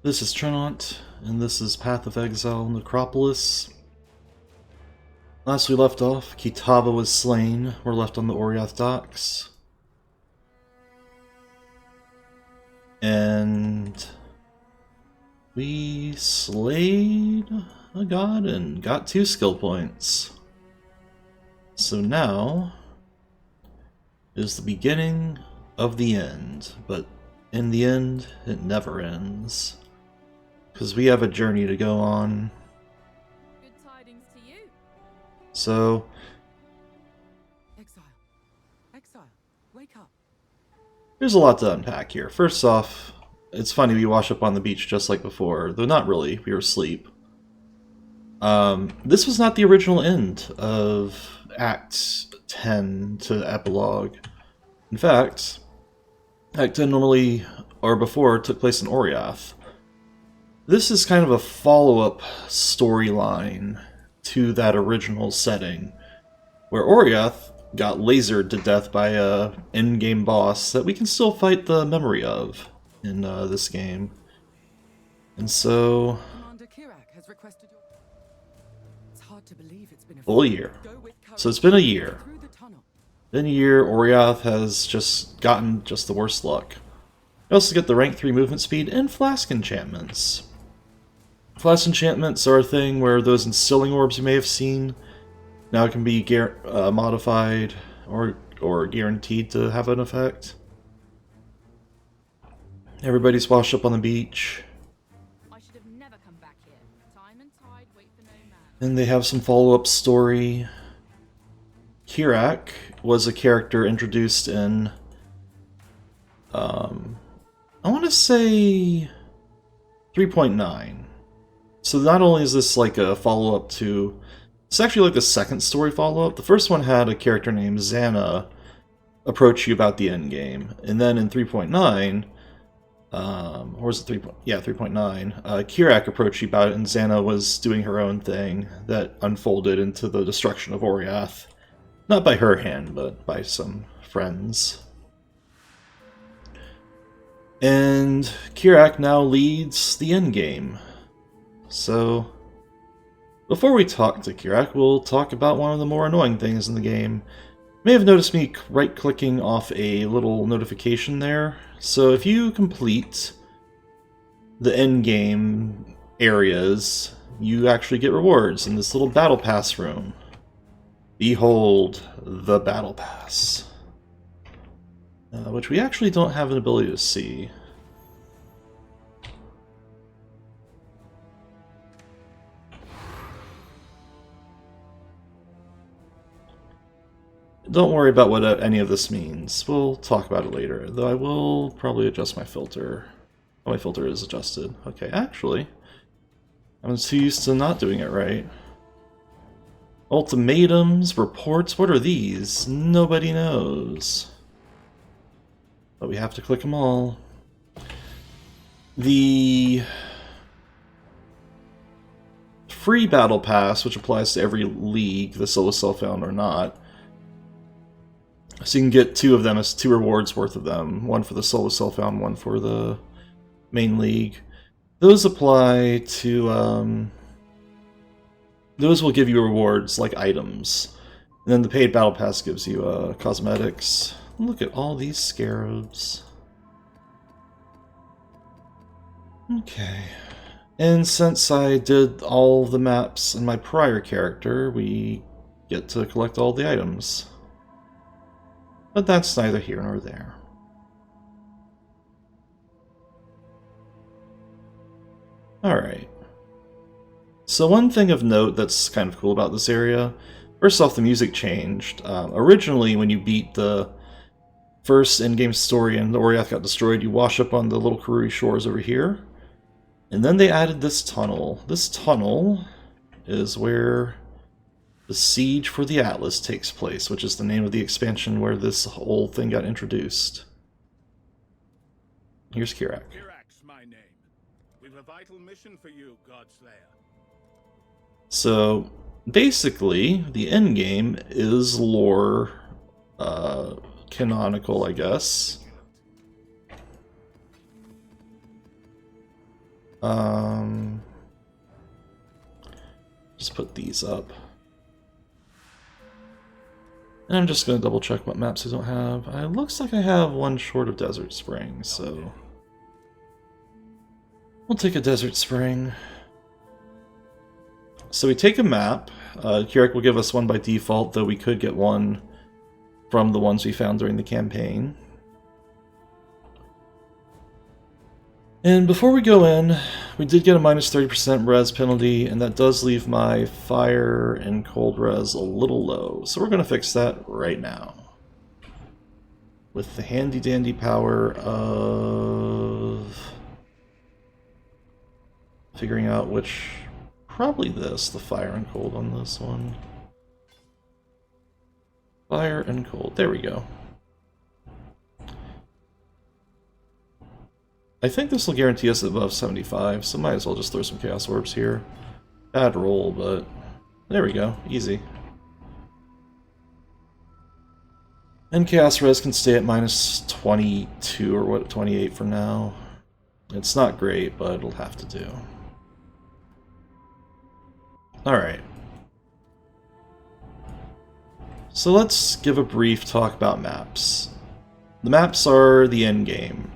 This is Trinont, and this is Path of Exile, Necropolis. Last we left off, Kitava was slain. We're left on the Oriath docks. And we slayed a god and got 2 skill points. So now is the beginning of the end, but in the end, it never ends. Because we have a journey to go on. Good tidings to you. So... Exile, wake up. there's a lot to unpack here. First off, it's funny we wash up on the beach just like before, though not really, we were asleep. This was not the original end of Act 10 to Epilogue. In fact, Act 10 normally, or before, took place in Oriath. This is kind of a follow-up storyline to that original setting, where Oriath got lasered to death by a in-game boss that we can still fight the memory of in this game. And so... Commander Kirak has requested your... It's hard to believe it's been a full year. So it's been a year. In a year, Oriath has just gotten just the worst luck. You also get the rank 3 movement speed and flask enchantments. Flask enchantments are a thing where those instilling orbs you may have seen now can be modified or guaranteed to have an effect. Everybody's washed up on the beach. I should have never come back here. Time and tide wait for no man. And they have some follow-up story. Kirak was a character introduced in I want to say 3.9. So not only is this like a follow-up to... it's actually like the second story follow-up. The first one had a character named Xana approach you about the endgame. And then in 3.9, or was it 3. Yeah, 3.9, Kirak approached you about it, and Xana was doing her own thing that unfolded into the destruction of Oriath. Not by her hand, but by some friends. And Kirak now leads the endgame. So, before we talk to Kirak, we'll talk about one of the more annoying things in the game. You may have noticed me right-clicking off a little notification there. So if you complete the endgame areas, you actually get rewards in this little battle pass room. Behold the battle pass. Which we actually don't have an ability to see. Don't worry about what any of this means. We'll talk about it later, though I will probably adjust my filter. Oh, my filter is adjusted. Okay, actually, I'm too used to not doing it right. Ultimatums, reports, what are these? Nobody knows. But we have to click them all. The free battle pass, which applies to every league, the solo self-found or not. So you can get 2 of them as 2 rewards worth of them. One for the solo self-found, one for the main league. Those apply to... those will give you rewards like items. And then the paid battle pass gives you cosmetics. Look at all these scarabs. Okay. And since I did all the maps in my prior character, we get to collect all the items. But that's neither here nor there. Alright. So one thing of note that's kind of cool about this area, first off, the music changed. Originally, when you beat the first in-game story and the Oriath got destroyed, you wash up on the little Karuri shores over here. And then they added this tunnel. This tunnel is where the Siege for the Atlas takes place, which is the name of the expansion where this whole thing got introduced. Here's Kirak. Kirak's my name. We've a vital mission for you, Godslayer. So, basically, the endgame is lore, canonical, I guess. Just put these up. And I'm just going to double check what maps I don't have. It looks like I have one short of Desert Spring, so we'll take a Desert Spring. So we take a map. Kirak will give us one by default, though we could get one from the ones we found during the campaign. And before we go in, we did get a minus 30% res penalty, and that does leave my fire and cold res a little low. So we're going to fix that right now. With the handy dandy power of figuring out which, probably this, the fire and cold on this one. Fire and cold, there we go. I think this will guarantee us above 75, so might as well just throw some Chaos Orbs here. Bad roll, but there we go, easy. And Chaos Res can stay at minus 22 or what, 28 for now. It's not great, but it'll have to do. Alright. So let's give a brief talk about maps. The maps are the end game.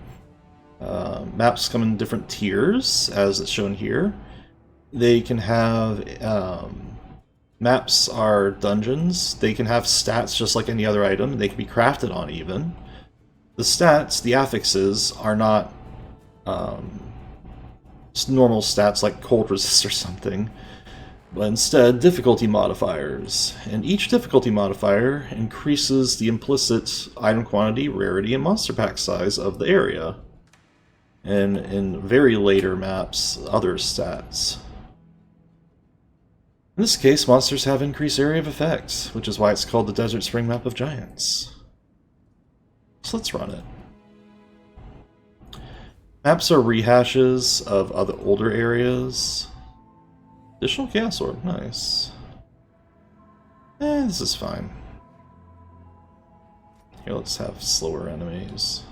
Maps come in different tiers, as it's shown here. They can have... maps are dungeons. They can have stats just like any other item. They can be crafted on even. The stats, the affixes, are not just normal stats like cold resist or something, but instead difficulty modifiers. And each difficulty modifier increases the implicit item quantity, rarity, and monster pack size of the area. And in very later maps, other stats. In this case, monsters have increased area of effect, which is why it's called the Desert Spring Map of Giants. So let's run it. Maps are rehashes of other older areas. Additional Chaos Orb, nice. This is fine. Here, let's have slower enemies.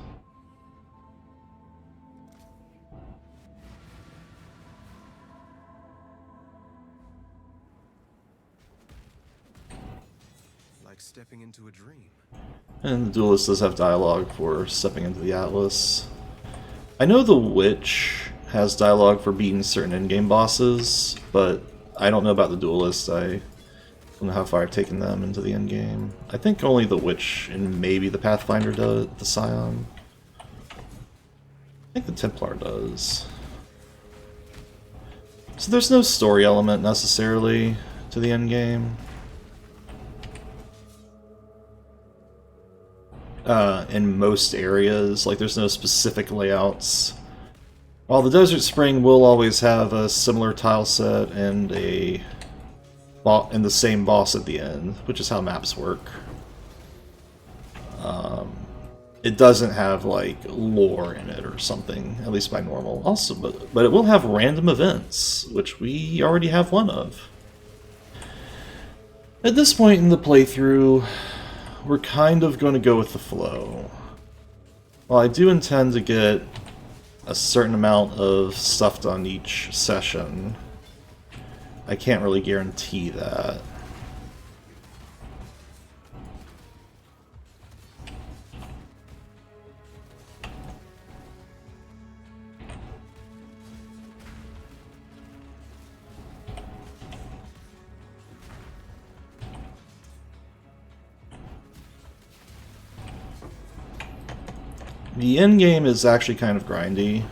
Stepping into a dream. And the Duelist does have dialogue for stepping into the Atlas. I know the Witch has dialogue for beating certain endgame bosses, but I don't know about the Duelist. I don't know how far I've taken them into the endgame. I think only the Witch and maybe the Pathfinder does, the Scion. I think the Templar does. So there's no story element necessarily to the endgame. In most areas, like there's no specific layouts. While the Desert Spring will always have a similar tile set and the same boss at the end, which is how maps work. It doesn't have like lore in it or something, at least by normal. Also, but it will have random events, which we already have one of. At this point in the playthrough, we're kind of going to go with the flow. While I do intend to get a certain amount of stuff done each session, I can't really guarantee that. The endgame is actually kind of grindy.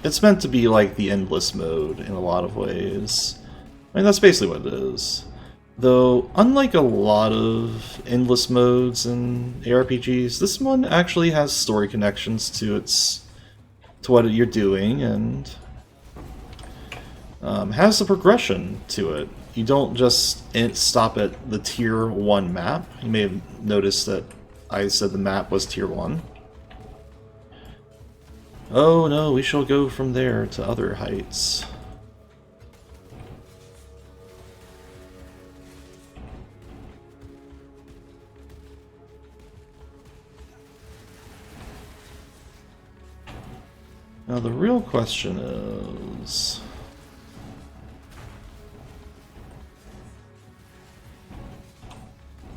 It's meant to be like the endless mode in a lot of ways. I mean, that's basically what it is. Though, unlike a lot of endless modes in ARPGs, this one actually has story connections to what you're doing, and has a progression to it. You don't just stop at the tier 1 map. You may have noticed that I said the map was tier 1. Oh no, we shall go from there to other heights. Now the real question items.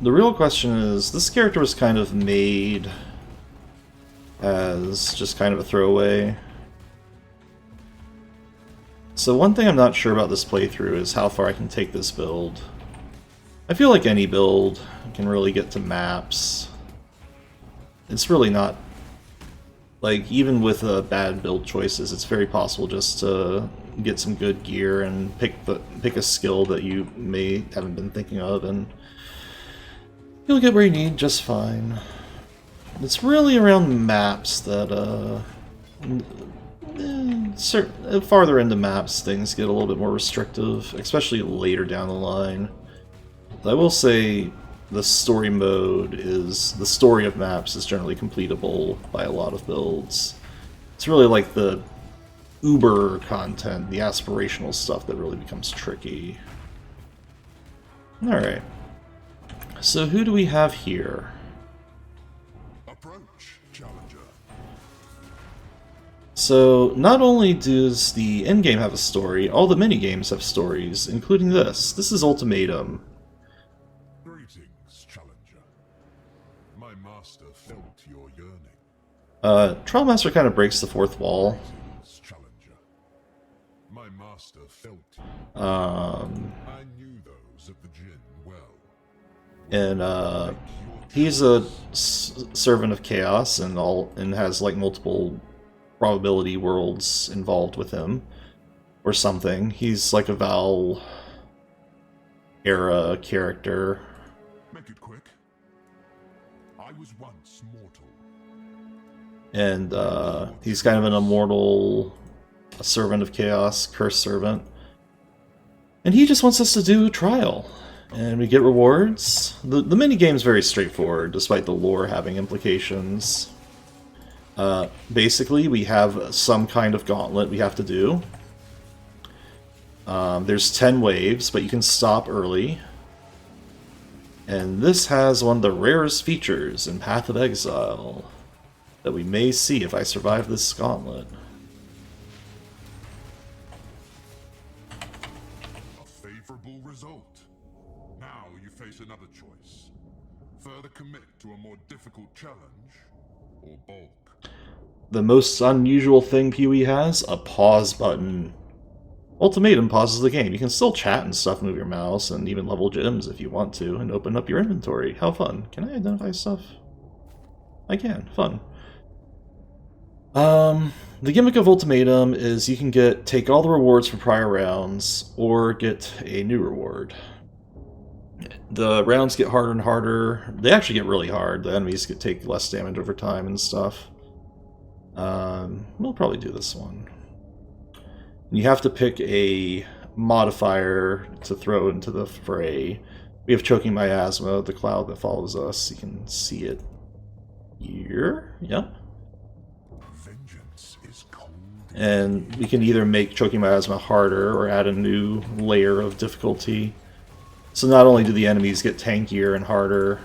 The real question is, this character was kind of made as just kind of a throwaway. So one thing I'm not sure about this playthrough is how far I can take this build. I feel like any build can really get to maps. It's really not... Like, even with bad build choices, it's very possible just to get some good gear and pick a skill that you haven't been thinking of, and you'll get where you need just fine. It's really around maps that, farther into maps, things get a little bit more restrictive, especially later down the line. I will say the story mode is... the story of maps is generally completable by a lot of builds. It's really like the uber content, the aspirational stuff that really becomes tricky. Alright. So who do we have here? Approach, challenger. So, not only does the endgame have a story, all the minigames have stories, including this. This is Ultimatum. Greetings, challenger. My master felt your yearning. Trial Master kind of breaks the fourth wall. Greetings, challenger. My master felt you. I knew those of the Jinn well. And he's a servant of chaos and has like multiple probability worlds involved with him or something. He's like a Val era character. Make it quick. I was once mortal. And he's kind of an immortal servant of chaos, cursed servant. And he just wants us to do a trial. And we get rewards. The minigame's very straightforward, despite the lore having implications. Basically, we have some kind of gauntlet we have to do. There's 10 waves, but you can stop early. And this has one of the rarest features in Path of Exile that we may see if I survive this gauntlet. A favorable result. Now you face another choice. Further commit to a more difficult challenge, or bulk. The most unusual thing PoE has? A pause button. Ultimatum pauses the game. You can still chat and stuff, move your mouse, and even level gems if you want to, and open up your inventory. How fun. Can I identify stuff? I can. Fun. The gimmick of Ultimatum is you can take all the rewards from prior rounds, or get a new reward. The rounds get harder and harder. They actually get really hard. The enemies take less damage over time and stuff. We'll probably do this one. You have to pick a modifier to throw into the fray. We have Choking Miasma, the cloud that follows us. You can see it here. Yep. Vengeance is cold. And we can either make Choking Miasma harder or add a new layer of difficulty. So not only do the enemies get tankier and harder,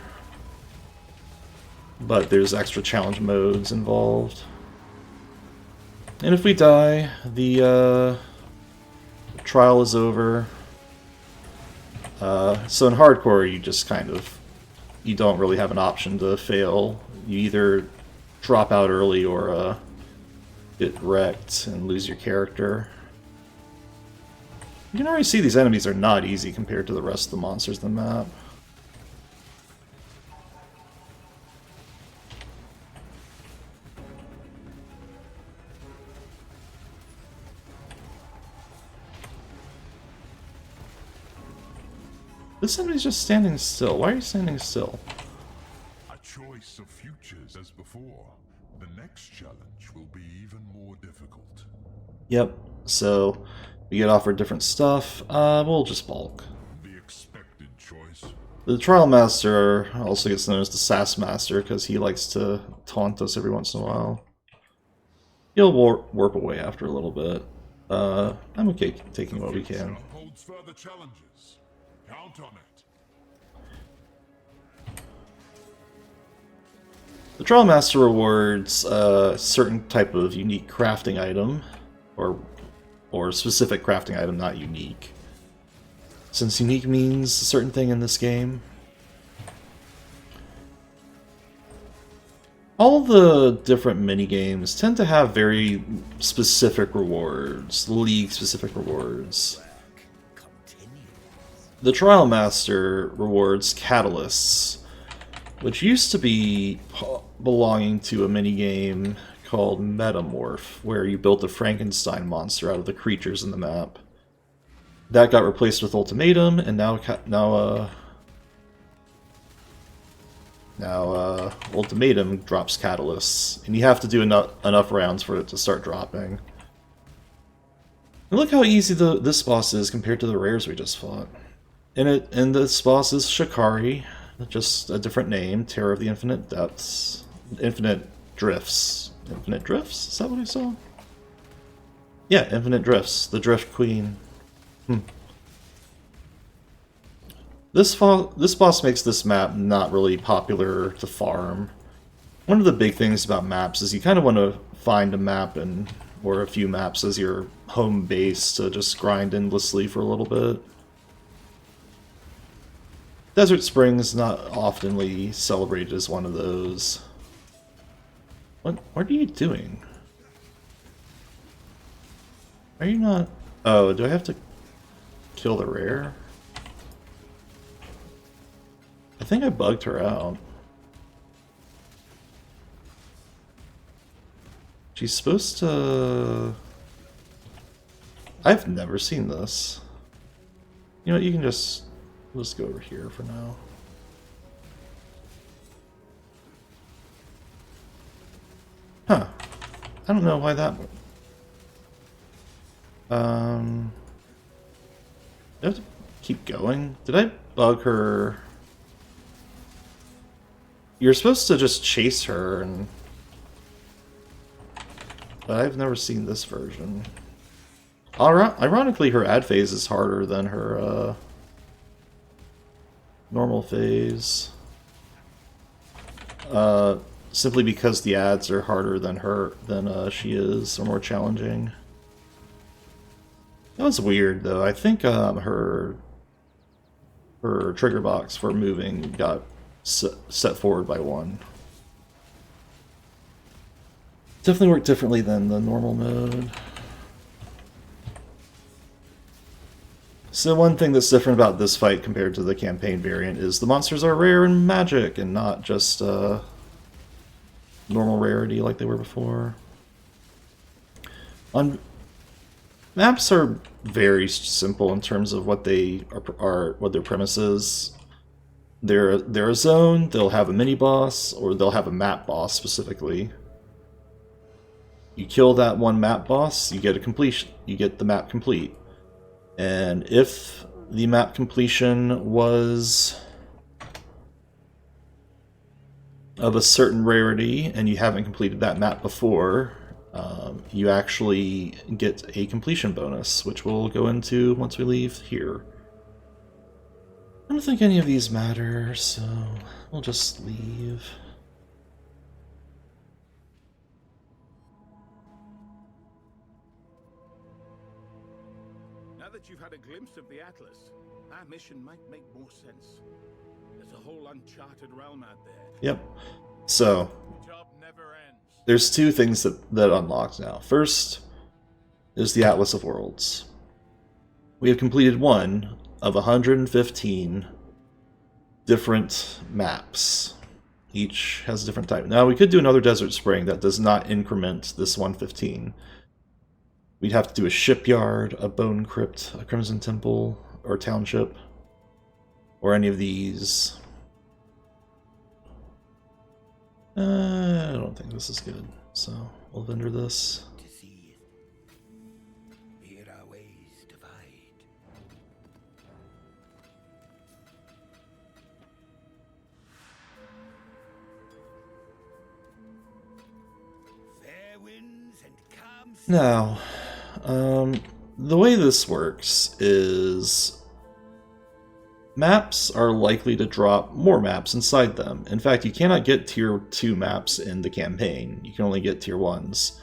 but there's extra challenge modes involved. And if we die, the trial is over. So in hardcore, you just you don't really have an option to fail. You either drop out early or get wrecked and lose your character. You can already see these enemies are not easy compared to the rest of the monsters in the map. This enemy's just standing still. Why are you standing still? A choice of futures as before. The next challenge will be even more difficult. Yep, so we get offered different stuff. We'll just bulk. The expected choice. The Trial Master also gets known as the Sass Master because he likes to taunt us every once in a while. He'll warp away after a little bit. I'm okay taking what we can. Holds further challenges. Count on it. The Trial Master rewards a certain type of unique crafting item, or or specific crafting item, not unique. Since unique means a certain thing in this game. All the different minigames tend to have very specific rewards, league-specific rewards. The Trial Master rewards catalysts, which used to be belonging to a minigame called Metamorph, where you built a Frankenstein monster out of the creatures in the map. That got replaced with Ultimatum, and now Ultimatum drops catalysts, and you have to do enough rounds for it to start dropping. And look how easy this boss is compared to the rares we just fought. And this boss is Shikari, just a different name, Terror of the Infinite Depths. Infinite Drifts. Infinite Drifts? Is that what I saw? Yeah, Infinite Drifts, the Drift Queen. This boss makes this map not really popular to farm. One of the big things about maps is you kind of want to find a map or a few maps as your home base to just grind endlessly for a little bit. Desert Springs not oftenly celebrated as one of those. What are you doing? Are you not... Oh, do I have to kill the rare? I think I bugged her out. She's supposed to... I've never seen this. You know what, you can just... Let's go over here for now. Huh. I don't know why that... I have to keep going? Did I bug her? You're supposed to just chase her, but I've never seen this version. Ironically, her ad phase is harder than her normal phase. Simply because the ads are harder than she is, or more challenging. That was weird, though. I think her trigger box for moving got set forward by 1. Definitely worked differently than the normal mode. So one thing that's different about this fight compared to the campaign variant is the monsters are rare and magic, and not just normal rarity like they were before. Maps are very simple in terms of what they are, what their premise is. They're a zone, they'll have a mini-boss, or they'll have a map boss specifically. You kill that one map boss, you get the map complete. And if the map completion was of a certain rarity, and you haven't completed that map before, you actually get a completion bonus, which we'll go into once we leave here. I don't think any of these matter, so we'll just leave. Now that you've had a glimpse of the Atlas, our mission might make more sense. There's a whole uncharted realm out there. Yep. So, The job never ends. there's 2 things that unlocked now. First is the Atlas of Worlds. We have completed one of 115 different maps. Each has a different type. Now, we could do another Desert Spring that does not increment this 115. We'd have to do a shipyard, a bone crypt, a crimson temple, or township, or any of these. I don't think this is good, so we'll vendor this. To see it. Here our ways divide. Fair winds and calm seas. Now, the way this works is maps are likely to drop more maps inside them. In fact, you cannot get tier 2 maps in the campaign. You can only get tier 1s.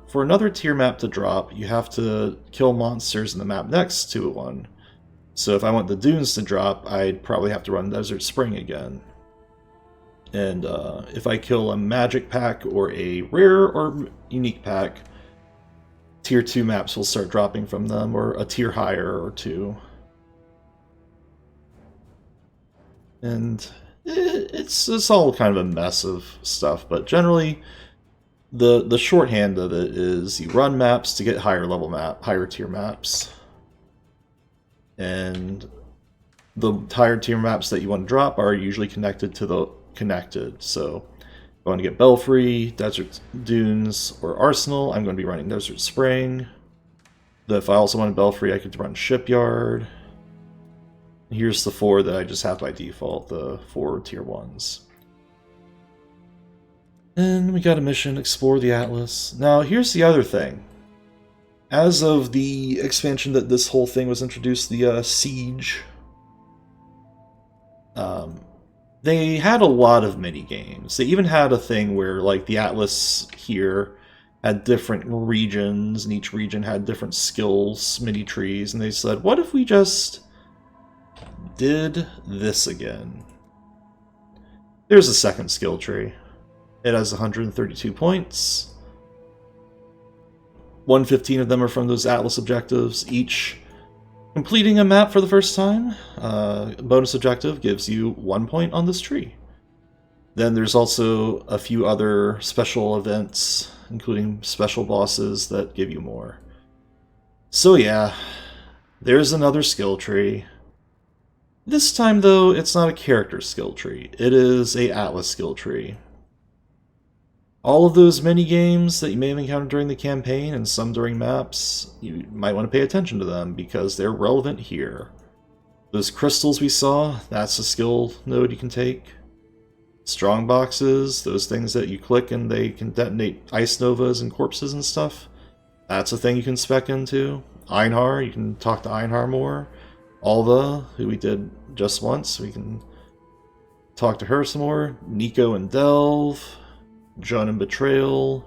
for another tier map to drop, you have to kill monsters in the map next to one. So if I want the dunes to drop, I'd probably have to run Desert Spring again. And if I kill a magic pack or a rare or unique pack, tier 2 maps will start dropping from them, or a tier higher or two. And it's all kind of a mess of stuff, but generally the shorthand of it is you run maps to get higher tier maps. And the higher tier maps that you want to drop are usually connected to the connected. So if I want to get Belfry, Desert Dunes, or Arsenal, I'm going to be running Desert Spring. If I also want Belfry, I could run Shipyard. Here's the 4 that I just have by default, the 4 tier 1s. And we got a mission, Explore the Atlas. Now, here's the other thing. As of the expansion that this whole thing was introduced, the Siege, they had a lot of mini-games. They even had a thing where, like, the Atlas here had different regions, and each region had different skills, mini-trees, and they said, what if we just did this again? There's a second skill tree. It has 132 points. 115 of them are from those Atlas objectives. Each completing a map for the first time, bonus objective, gives you 1 point on this tree. Then there's also a few other special events, including special bosses, that give you more. So yeah, there's another skill tree. This time, though, it's not a character skill tree. It is a Atlas skill tree. All of those mini-games that you may have encountered during the campaign, and some during maps, you might want to pay attention to them, because they're relevant here. Those crystals we saw, that's a skill node you can take. Strong boxes, those things that you click and they can detonate ice novas and corpses and stuff, that's a thing you can spec into. Einhar, you can talk to Einhar more. Alva, who we did just once, we can talk to her some more. Nico and Delve, Joan and Betrayal,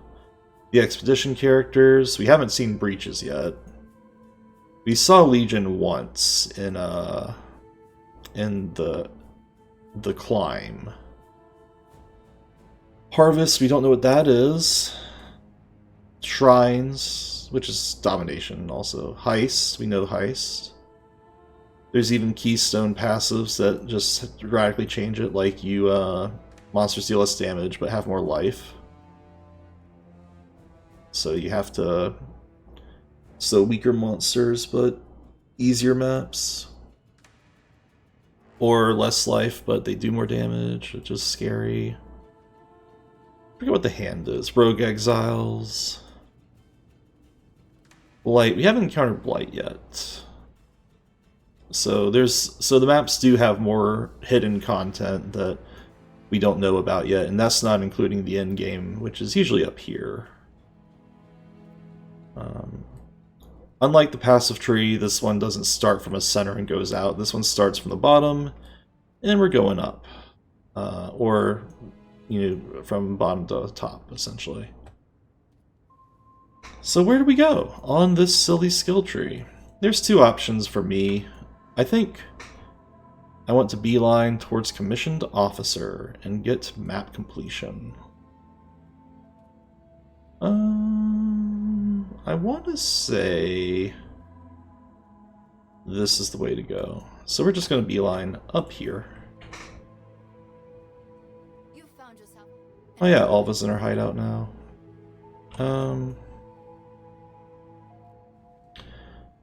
the Expedition characters. We haven't seen Breaches yet. We saw Legion once in the Climb. Harvest, we don't know what that is. Shrines, which is Domination also. Heist, we know Heist. There's even Keystone passives that just radically change it, like you monsters deal less damage but have more life. So you have to... So weaker monsters but easier maps. Or less life but they do more damage, which is scary. I forget what the hand is. Rogue Exiles. Blight. We haven't encountered Blight yet. So the maps do have more hidden content that we don't know about yet, and that's not including the end game, which is usually up here. Unlike the passive tree, this one doesn't start from a center and goes out. This one starts from the bottom, and we're going up, or from bottom to top, essentially. So where do we go on this silly skill tree? There's two options for me. I think I want to beeline towards Commissioned Officer and get map completion. I want to say this is the way to go. So we're just going to beeline up here. You found yourself. Oh yeah, Alva's in our hideout now.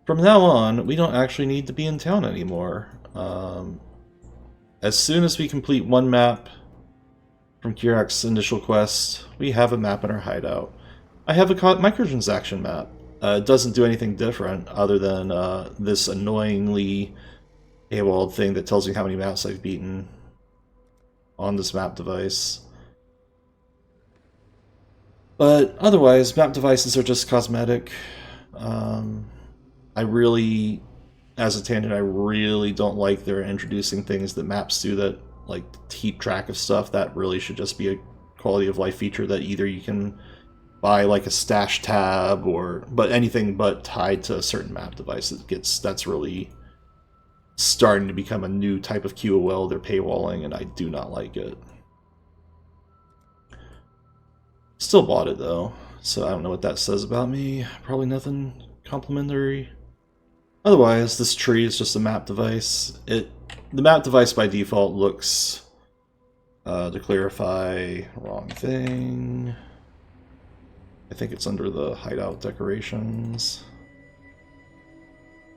From now on, we don't actually need to be in town anymore. As soon as we complete one map from Kirak's initial quest, we have a map in our hideout. I have a microtransaction map. It doesn't do anything different other than this annoyingly AWOL thing that tells me how many maps I've beaten on this map device. But otherwise, map devices are just cosmetic. I really, as a tangent, I really don't like they're introducing things that maps do that, like, keep track of stuff. That really should just be a quality of life feature that either you can buy like a stash tab but anything but tied to a certain map device, that's really starting to become a new type of QOL they're paywalling, and I do not like it. Still bought it though, so I don't know what that says about me. Probably nothing complimentary. Otherwise, this tree is just a map device. The map device by default looks, to clarify, wrong thing. I think it's under the hideout decorations.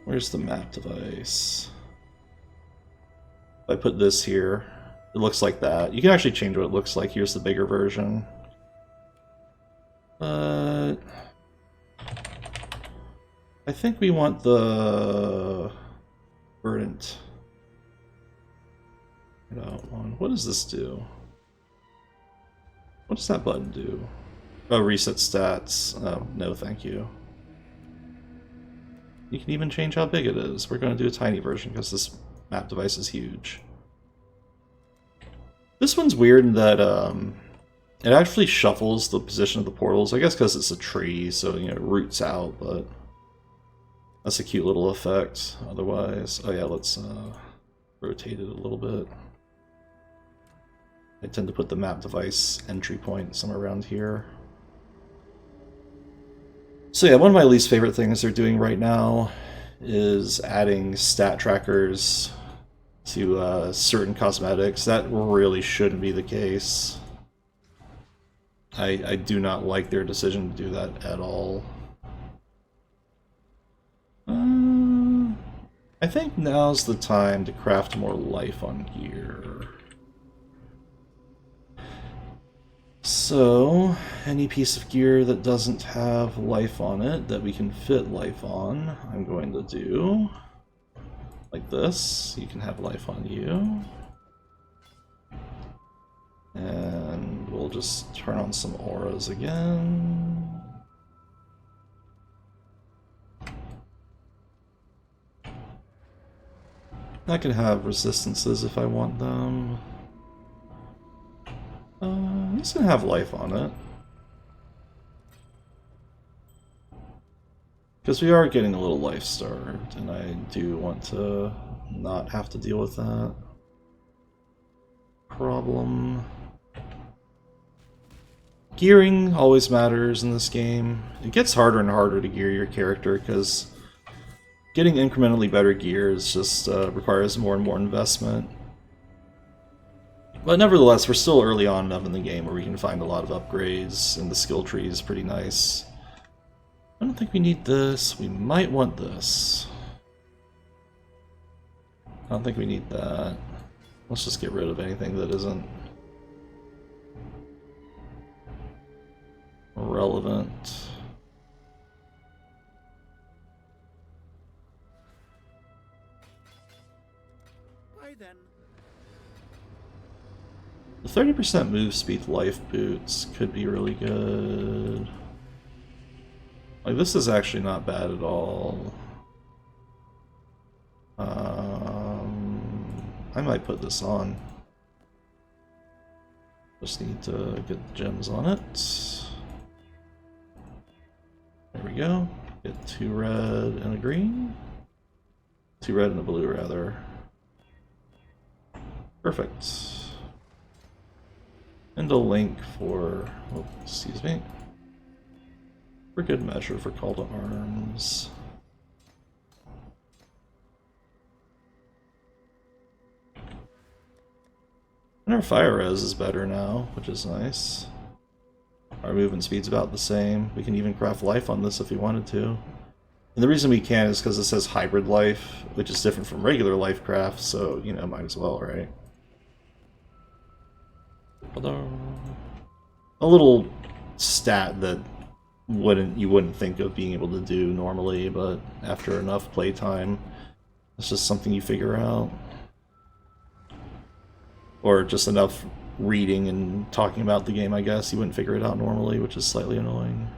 Where's the map device? If I put this here, it looks like that. You can actually change what it looks like. Here's the bigger version. But I think we want the verdant one. What does this do? What does that button do? Oh, reset stats. Oh, no thank you. You can even change how big it is. We're going to do a tiny version because this map device is huge. This one's weird in that it actually shuffles the position of the portals. I guess because it's a tree, so it roots out, but that's a cute little effect. Otherwise, oh yeah, let's rotate it a little bit. I tend to put the map device entry point somewhere around here. So yeah, one of my least favorite things they're doing right now is adding stat trackers to certain cosmetics. That really shouldn't be the case. I do not like their decision to do that at all. I think now's the time to craft more life on gear. So, any piece of gear that doesn't have life on it, that we can fit life on, I'm going to do like this. You can have life on you. And we'll just turn on some auras again. I can have resistances if I want them. This can have life on it. Because we are getting a little life starved, and I do want to not have to deal with that problem. Gearing always matters in this game. It gets harder and harder to gear your character because getting incrementally better gear is just requires more and more investment. But nevertheless, we're still early on enough in the game where we can find a lot of upgrades, and the skill tree is pretty nice. I don't think we need this. We might want this. I don't think we need that. Let's just get rid of anything that isn't relevant. Why then? The 30% move speed life boots could be really good. Like, this is actually not bad at all. I might put this on. Just need to get the gems on it. There we go. Get 2 red and a green. 2 red and a blue, rather. Perfect. And a link for, oh, excuse me, for good measure for call to arms. And our fire res is better now, which is nice. Our movement speed's about the same. We can even craft life on this if we wanted to. And the reason we can is because it says hybrid life, which is different from regular life craft, so, might as well, right? A little stat that you wouldn't think of being able to do normally, but after enough playtime, it's just something you figure out. Or just enough reading and talking about the game, I guess, you wouldn't figure it out normally, which is slightly annoying.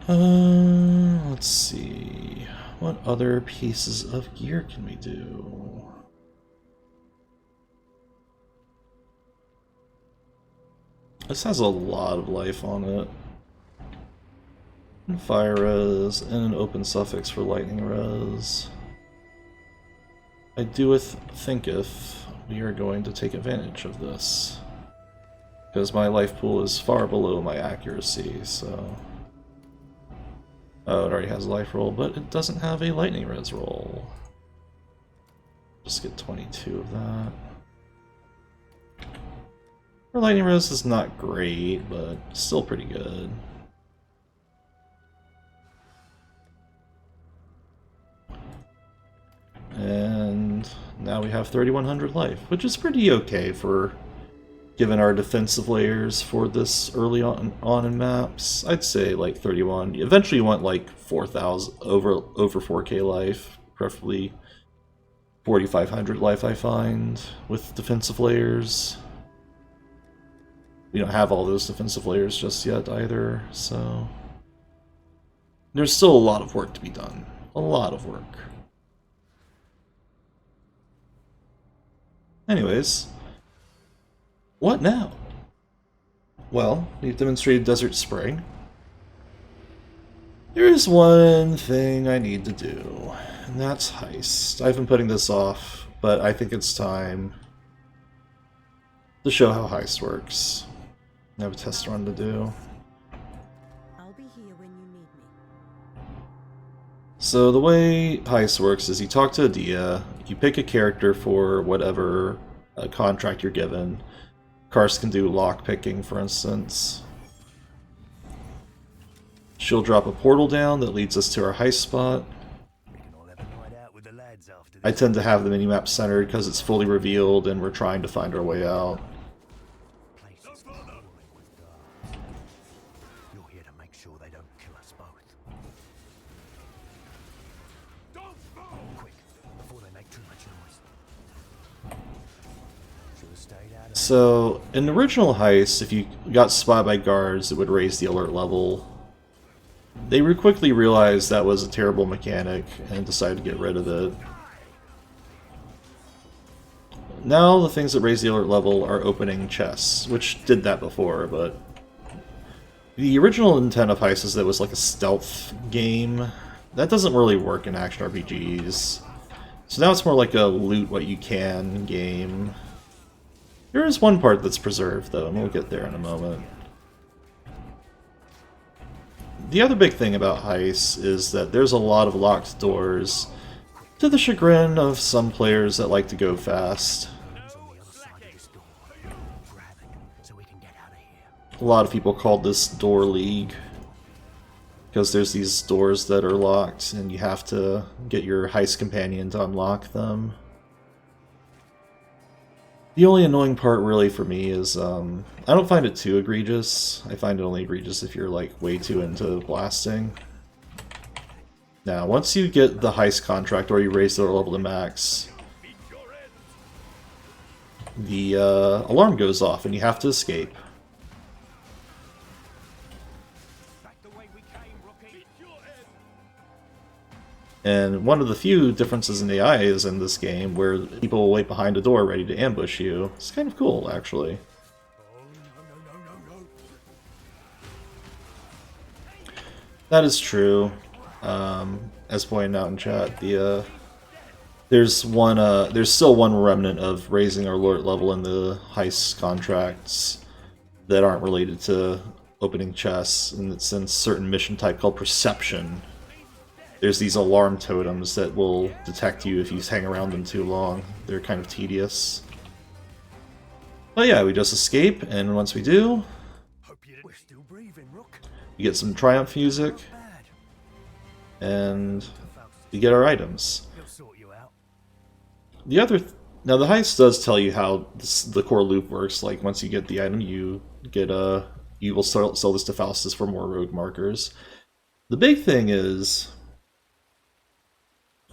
Let's see. What other pieces of gear can we do? This has a lot of life on it. And fire res, and an open suffix for lightning res. I doeth thinketh we are going to take advantage of this. Because my life pool is far below my accuracy, so... Oh, it already has a life roll, but it doesn't have a lightning res roll. Just get 22 of that. Our lightning res is not great, but still pretty good. And now we have 3100 life, which is pretty okay for given our defensive layers for this early on in maps. I'd say like 31. Eventually you want like 4,000 over 4k life, preferably 4,500 life I find with defensive layers. We don't have all those defensive layers just yet either, so there's still a lot of work to be done. A lot of work. Anyways, what now? Well, we've demonstrated Desert Spring. There is one thing I need to do, and that's Heist. I've been putting this off, but I think it's time to show how Heist works. I have a test run to do. I'll be here when you need me. So the way Heist works is you talk to Adia, you pick a character for whatever contract you're given. Karst can do lock picking, for instance. She'll drop a portal down that leads us to our heist spot. I tend to have the minimap centered because it's fully revealed and we're trying to find our way out. You're here to make sure they don't kill us both. Quick, before they make too much noise. Should have stayed out of So, in the original heist, if you got spotted by guards, it would raise the alert level. They quickly realized that was a terrible mechanic and decided to get rid of it. Now the things that raise the alert level are opening chests, which did that before, but the original intent of Heist is that it was like a stealth game. That doesn't really work in action RPGs. So now it's more like a loot what you can game. There is one part that's preserved though, and we'll get there in a moment. The other big thing about Heist is that there's a lot of locked doors, to the chagrin of some players that like to go fast. A lot of people call this Door League, because there's these doors that are locked and you have to get your heist companion to unlock them. The only annoying part really for me is, I don't find it too egregious. I find it only egregious if you're like way too into blasting. Now, once you get the heist contract or you raise their level to max, the alarm goes off and you have to escape. And one of the few differences in AI is in this game where people will wait behind a door ready to ambush you. It's kind of cool, actually. That is true. As pointed out in chat, there's still one remnant of raising our alert level in the heist contracts that aren't related to opening chests, and it's in a certain mission type called Perception. There's these alarm totems that will detect you if you hang around them too long. They're kind of tedious. But yeah, we just escape, and once we do, we get some Triumph music, and we get our items. Now the heist does tell you how the core loop works. Like once you get the item, you will sell this to Faustus for more rogue markers. The big thing is,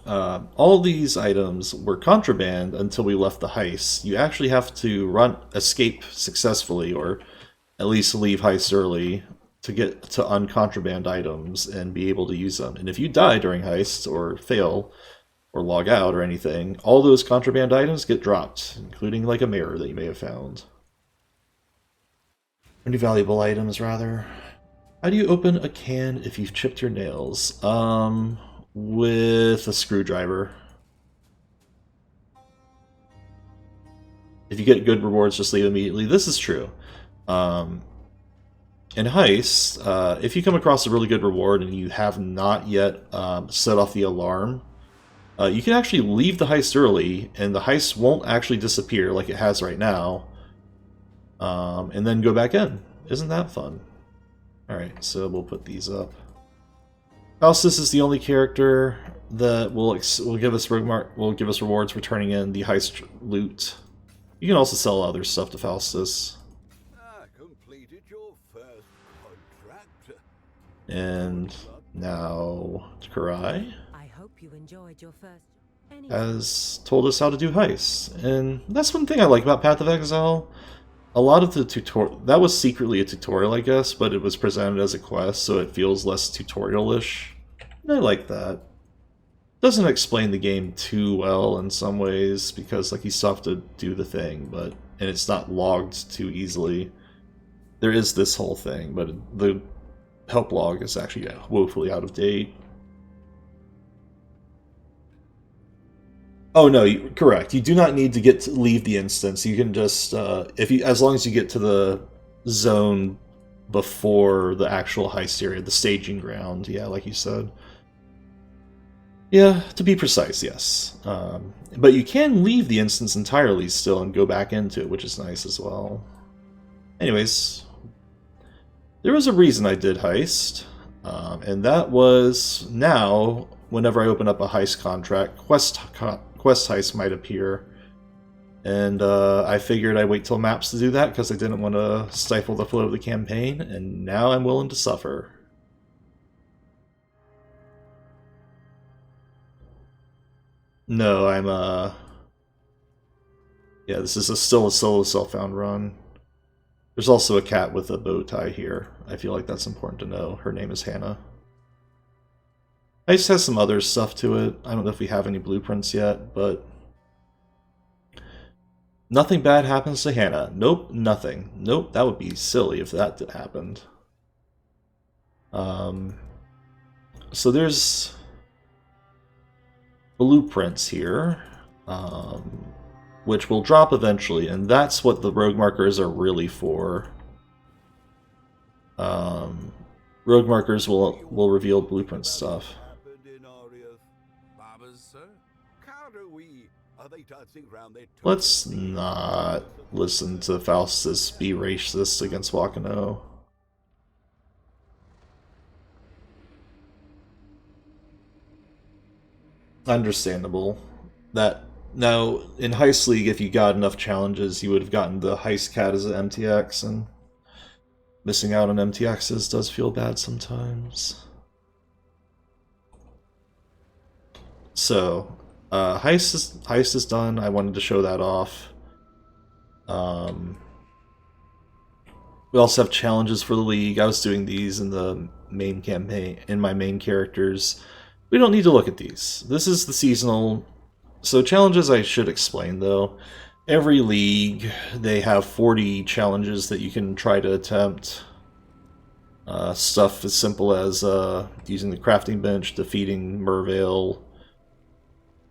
all these items were contraband until we left the heist. You actually have to escape successfully, or at least leave heist early, to get to uncontraband items and be able to use them. And if you die during heist, or fail, or log out or anything, all those contraband items get dropped, including like a mirror that you may have found. Any valuable items, rather. How do you open a can if you've chipped your nails? With a screwdriver. If you get good rewards, just leave immediately. This is true. In Heist, if you come across a really good reward and you have not yet set off the alarm, you can actually leave the heist early, and the heist won't actually disappear like it has right now, and then go back in. Isn't that fun? Alright, so we'll put these up. Faustus is the only character that will give us rewards for turning in the heist loot. You can also sell other stuff to Faustus. Completed your first contract. And now Karai I hope you enjoyed your first. has told us how to do heists. And that's one thing I like about Path of Exile. A lot of the tutorial, that was secretly a tutorial, I guess, but it was presented as a quest, so it feels less tutorial-ish. And I like that. Doesn't explain the game too well in some ways, because like you still have to do the thing, and it's not logged too easily. There is this whole thing, but the help log is actually woefully out of date. Oh no, correct. You do not need to leave the instance. You can just as long as you get to the zone before the actual heist area, the staging ground. Yeah, like you said. Yeah, to be precise, yes. But you can leave the instance entirely still and go back into it, which is nice as well. Anyways, there was a reason I did heist, and that was now, whenever I open up a heist contract, quest heist might appear, and I figured I'd wait till maps to do that because I didn't want to stifle the flow of the campaign, and now I'm willing to suffer. No, I'm yeah, this is still a solo self-found run. There's also a cat with a bow tie here. I feel like that's important to know. Her name is Hannah. Heist has some other stuff to it. I don't know if we have any blueprints yet, but nothing bad happens to Hannah. Nope, nothing. Nope, that would be silly if that happened. So there's blueprints here, which will drop eventually, and that's what the rogue markers are really for. Rogue markers will reveal blueprint stuff. Let's not listen to Faustus be racist against Wakano. Understandable. That now in Heist League, if you got enough challenges, you would have gotten the Heist Cat as an MTX, and missing out on MTXs does feel bad sometimes. So, Heist is done. I wanted to show that off. We also have challenges for the League. I was doing these in the main campaign, in my main characters. We don't need to look at these. This is the seasonal. So challenges I should explain though. Every league, they have 40 challenges that you can try to attempt. Stuff as simple as using the crafting bench, defeating Mervale,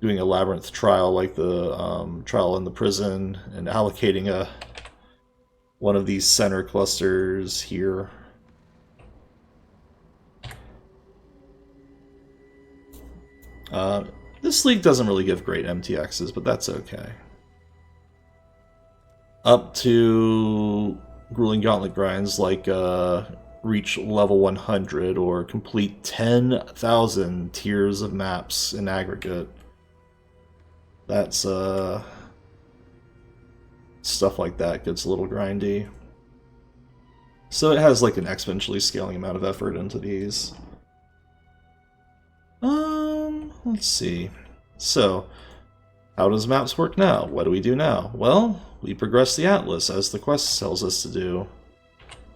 doing a labyrinth trial like the trial in the prison, and allocating one of these center clusters here. This league doesn't really give great MTXs, but that's okay. Up to grueling gauntlet grinds like reach level 100 or complete 10,000 tiers of maps in aggregate. That's stuff like that gets a little grindy. So it has like an exponentially scaling amount of effort into these. Let's see. So, how does maps work now? What do we do now? Well, we progress the Atlas, as the quest tells us to do.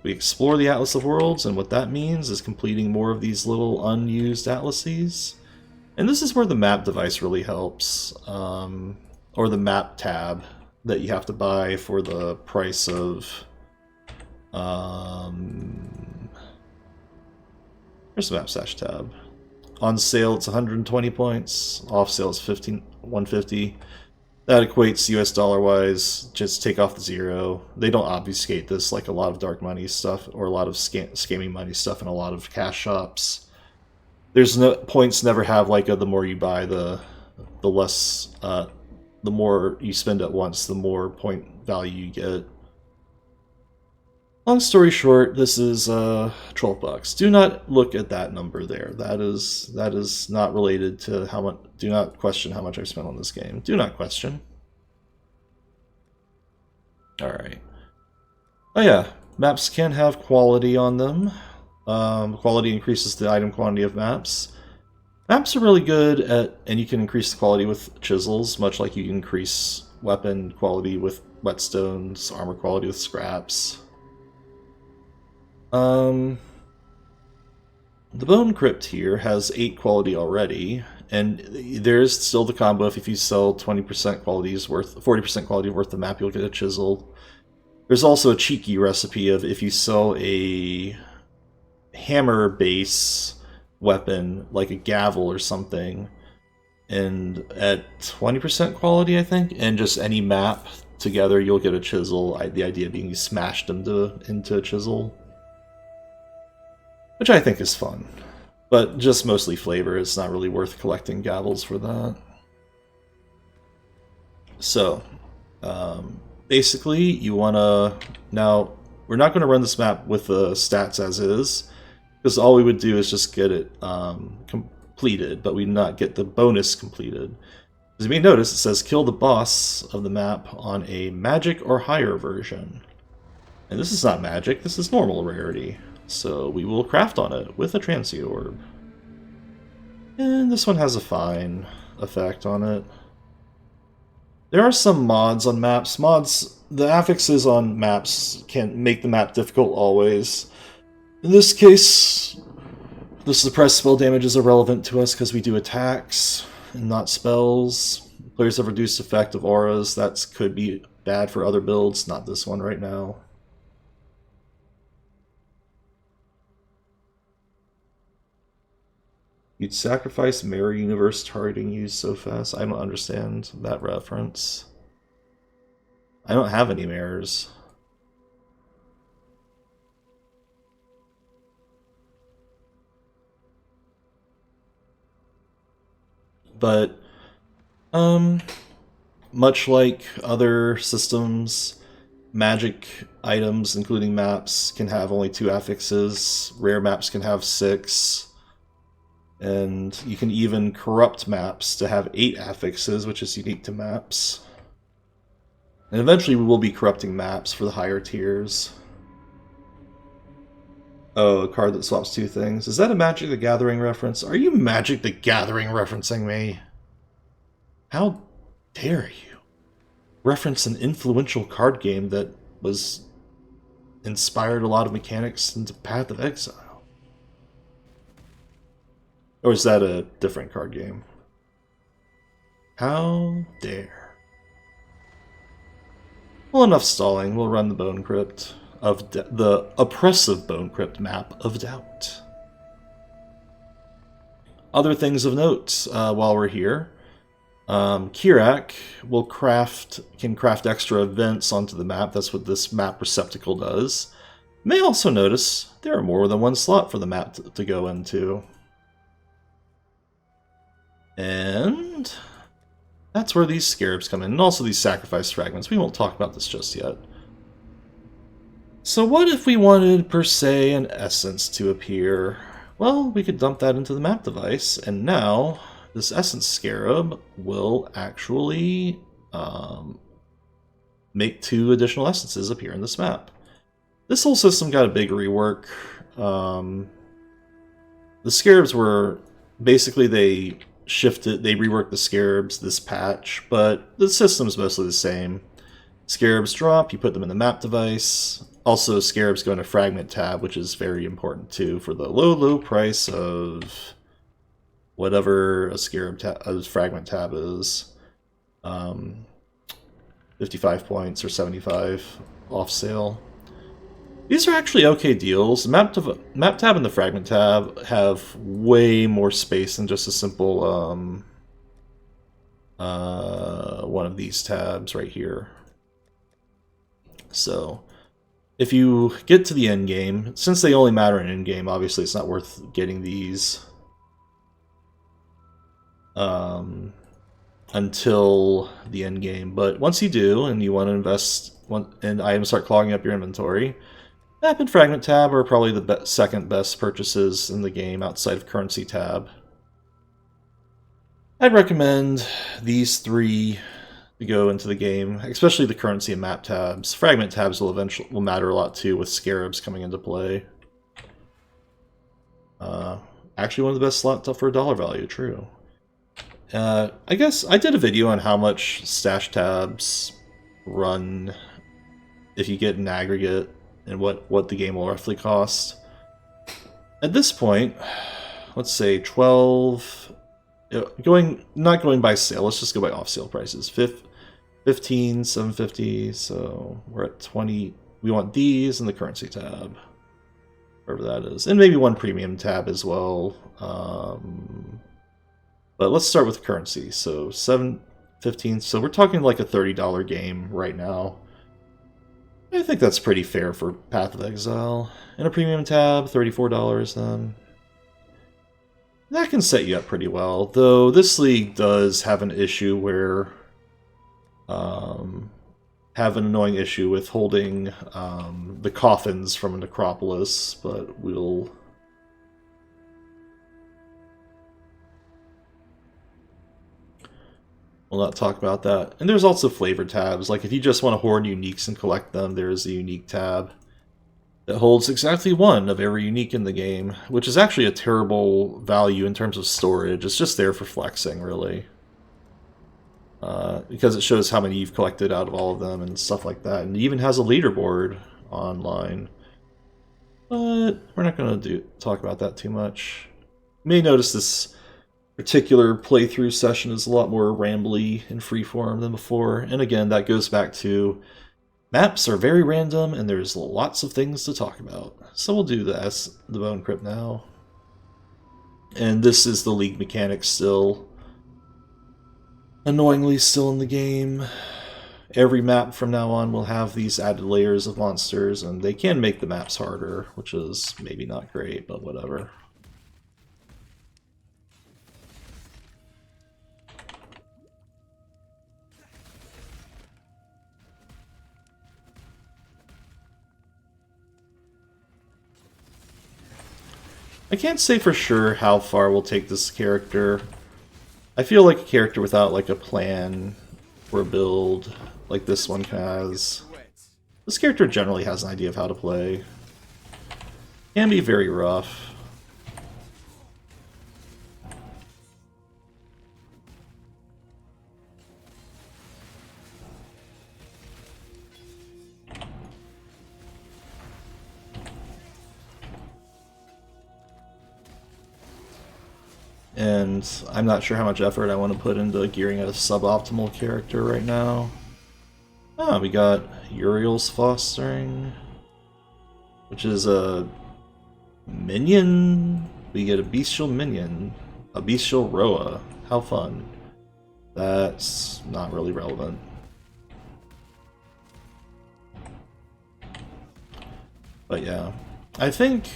We explore the Atlas of Worlds, and what that means is completing more of these little unused atlases. And this is where the map device really helps, or the map tab that you have to buy for the price of Where's the map stash tab? On sale, it's 120 points. Off sale, it's 150. That equates US dollar wise. Just take off the 0. They don't obfuscate this like a lot of dark money stuff or a lot of scamming money stuff in a lot of cash shops. There's no points. Never have like the more you buy, the less, the more you spend at once, the more point value you get. Long story short, this is $12. Do not look at that number there. That is not related to how much. Do not question how much I spent on this game. Do not question. All right. Oh yeah, maps can have quality on them. Quality increases the item quantity of maps. Maps are really good at, and you can increase the quality with chisels, much like you can increase weapon quality with whetstones, armor quality with scraps. The Bone Crypt here has 8 quality already, and there's still the combo if you sell 20% quality is worth 40% quality worth the map, you'll get a chisel. There's also a cheeky recipe of if you sell a hammer base weapon, like a gavel or something, and at 20% quality, I think, and just any map together, you'll get a chisel. The idea being you smash them into a chisel. Which I think is fun, but just mostly flavor. It's not really worth collecting gavels for that. So, basically, you want to... Now, we're not going to run this map with the stats as is, because all we would do is just get it completed, but we do not get the bonus completed. As you may notice, it says kill the boss of the map on a magic or higher version. And this is not magic, this is normal rarity. So we will craft on it with a Transient Orb. And this one has a fine effect on it. There are some mods on maps. The affixes on maps can make the map difficult always. In this case, the suppressed spell damage is irrelevant to us because we do attacks and not spells. Players have reduced effect of auras. That could be bad for other builds, not this one right now. You'd sacrifice Mirror Universe targeting you so fast. I don't understand that reference. I don't have any mirrors. But, much like other systems, magic items, including maps, can have only 2 affixes. Rare maps can have 6. And you can even corrupt maps to have 8 affixes, which is unique to maps. And eventually we will be corrupting maps for the higher tiers. Oh, a card that swaps 2 things. Is that a Magic the Gathering reference? Are you Magic the Gathering referencing me? How dare you reference an influential card game that was inspired a lot of mechanics into Path of Exile? Or is that a different card game? How dare. Well, enough stalling. We'll run the Bone Crypt of the oppressive Bone Crypt map of Doubt. Other things of note while we're here. Kirak can craft extra events onto the map. That's what this map receptacle does. You may also notice there are more than one slot for the map to go into. And that's where these scarabs come in, and also these sacrifice fragments. We won't talk about this just yet. So what if we wanted, per se, an essence to appear? Well, we could dump that into the map device, and now this essence scarab will actually make 2 additional essences appear in this map. This whole system got a big rework. The scarabs were... Basically, they reworked the scarabs this patch, but the system's mostly the same. Scarabs drop, you put them in the map device. Also, scarabs go in a fragment tab, which is very important too for the low price of whatever a fragment tab is. 55 points or 75 off sale. These are actually okay deals. Map tab and the fragment tab have way more space than just a simple one of these tabs right here. So if you get to the end game, since they only matter in end game, obviously it's not worth getting these until the end game. But once you do, and you want to invest and items start clogging up your inventory, Map and Fragment tab are probably the second best purchases in the game outside of Currency tab. I'd recommend these three to go into the game, especially the Currency and Map tabs. Fragment tabs will matter a lot too, with Scarabs coming into play. Actually, one of the best slots for a dollar value. True. I guess I did a video on how much stash tabs run if you get an aggregate, and what the game will roughly cost. At this point, let's say 12, not going by sale, let's just go by off-sale prices. 15, 750, so we're at 20. We want these in the Currency tab, wherever that is, and maybe one premium tab as well. But let's start with Currency. So 715, so we're talking like a $30 game right now. I think that's pretty fair for Path of Exile. And a premium tab, $34 then. That can set you up pretty well, though this league does have an issue where have an annoying issue with holding the coffins from a Necropolis, but we'll not talk about that. And there's also flavor tabs. Like if you just want to hoard uniques and collect them, there's a unique tab that holds exactly one of every unique in the game, which is actually a terrible value in terms of storage. It's just there for flexing, really. Because it shows how many you've collected out of all of them and stuff like that. And it even has a leaderboard online. But we're not going to talk about that too much. You may notice this particular playthrough session is a lot more rambly and freeform than before, and again, that goes back to maps are very random and there's lots of things to talk about. So we'll do the Bone Crypt now. And this is the League mechanic still. Annoyingly still in the game. Every map from now on will have these added layers of monsters, and they can make the maps harder, which is maybe not great, but whatever. I can't say for sure how far we'll take this character. I feel like a character without like a plan or a build like this one has. This character generally has an idea of how to play. Can be very rough. And I'm not sure how much effort I want to put into gearing a suboptimal character right now. Ah, we got Uriel's Fostering, which is a minion. We get a bestial minion, a bestial Roa. How fun. That's not really relevant. But yeah, I think...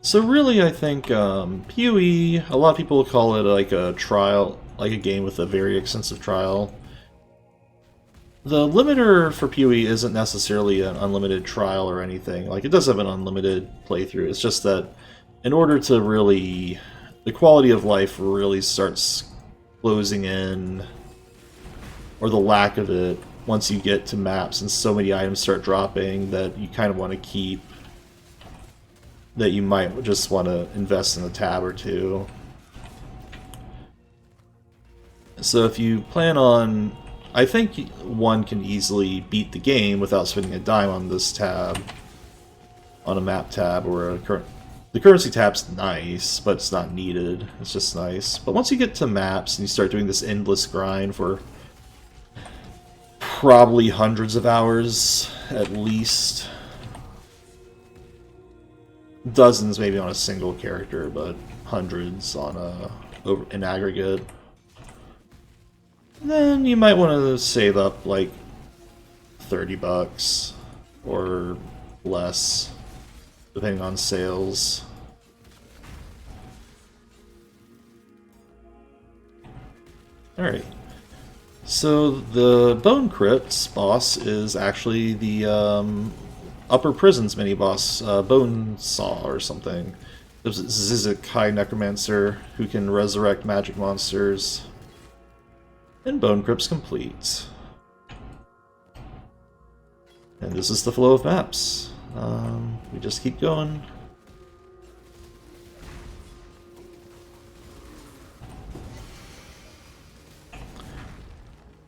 So really, I think PoE, a lot of people call it like a trial, like a game with a very extensive trial. The limiter for PoE isn't necessarily an unlimited trial or anything. Like, it does have an unlimited playthrough. It's just that in order to really... the quality of life really starts closing in, or the lack of it, once you get to maps and so many items start dropping that you kind of want to keep, that you might just want to invest in a tab or two. So if you plan on... I think one can easily beat the game without spending a dime on this tab, on a map tab or a the currency tab's nice, but it's not needed. It's just nice. But once you get to maps and you start doing this endless grind for probably hundreds of hours at least, dozens maybe on a single character, but hundreds on an aggregate. Then you might want to save up like $30 or less, depending on sales. Alright. So the Bone Crypt's boss is actually the Upper Prisons mini-boss, Bone Saw or something. This is a Kai Necromancer who can resurrect magic monsters. And Bone Crypt's complete. And this is the flow of maps. We just keep going.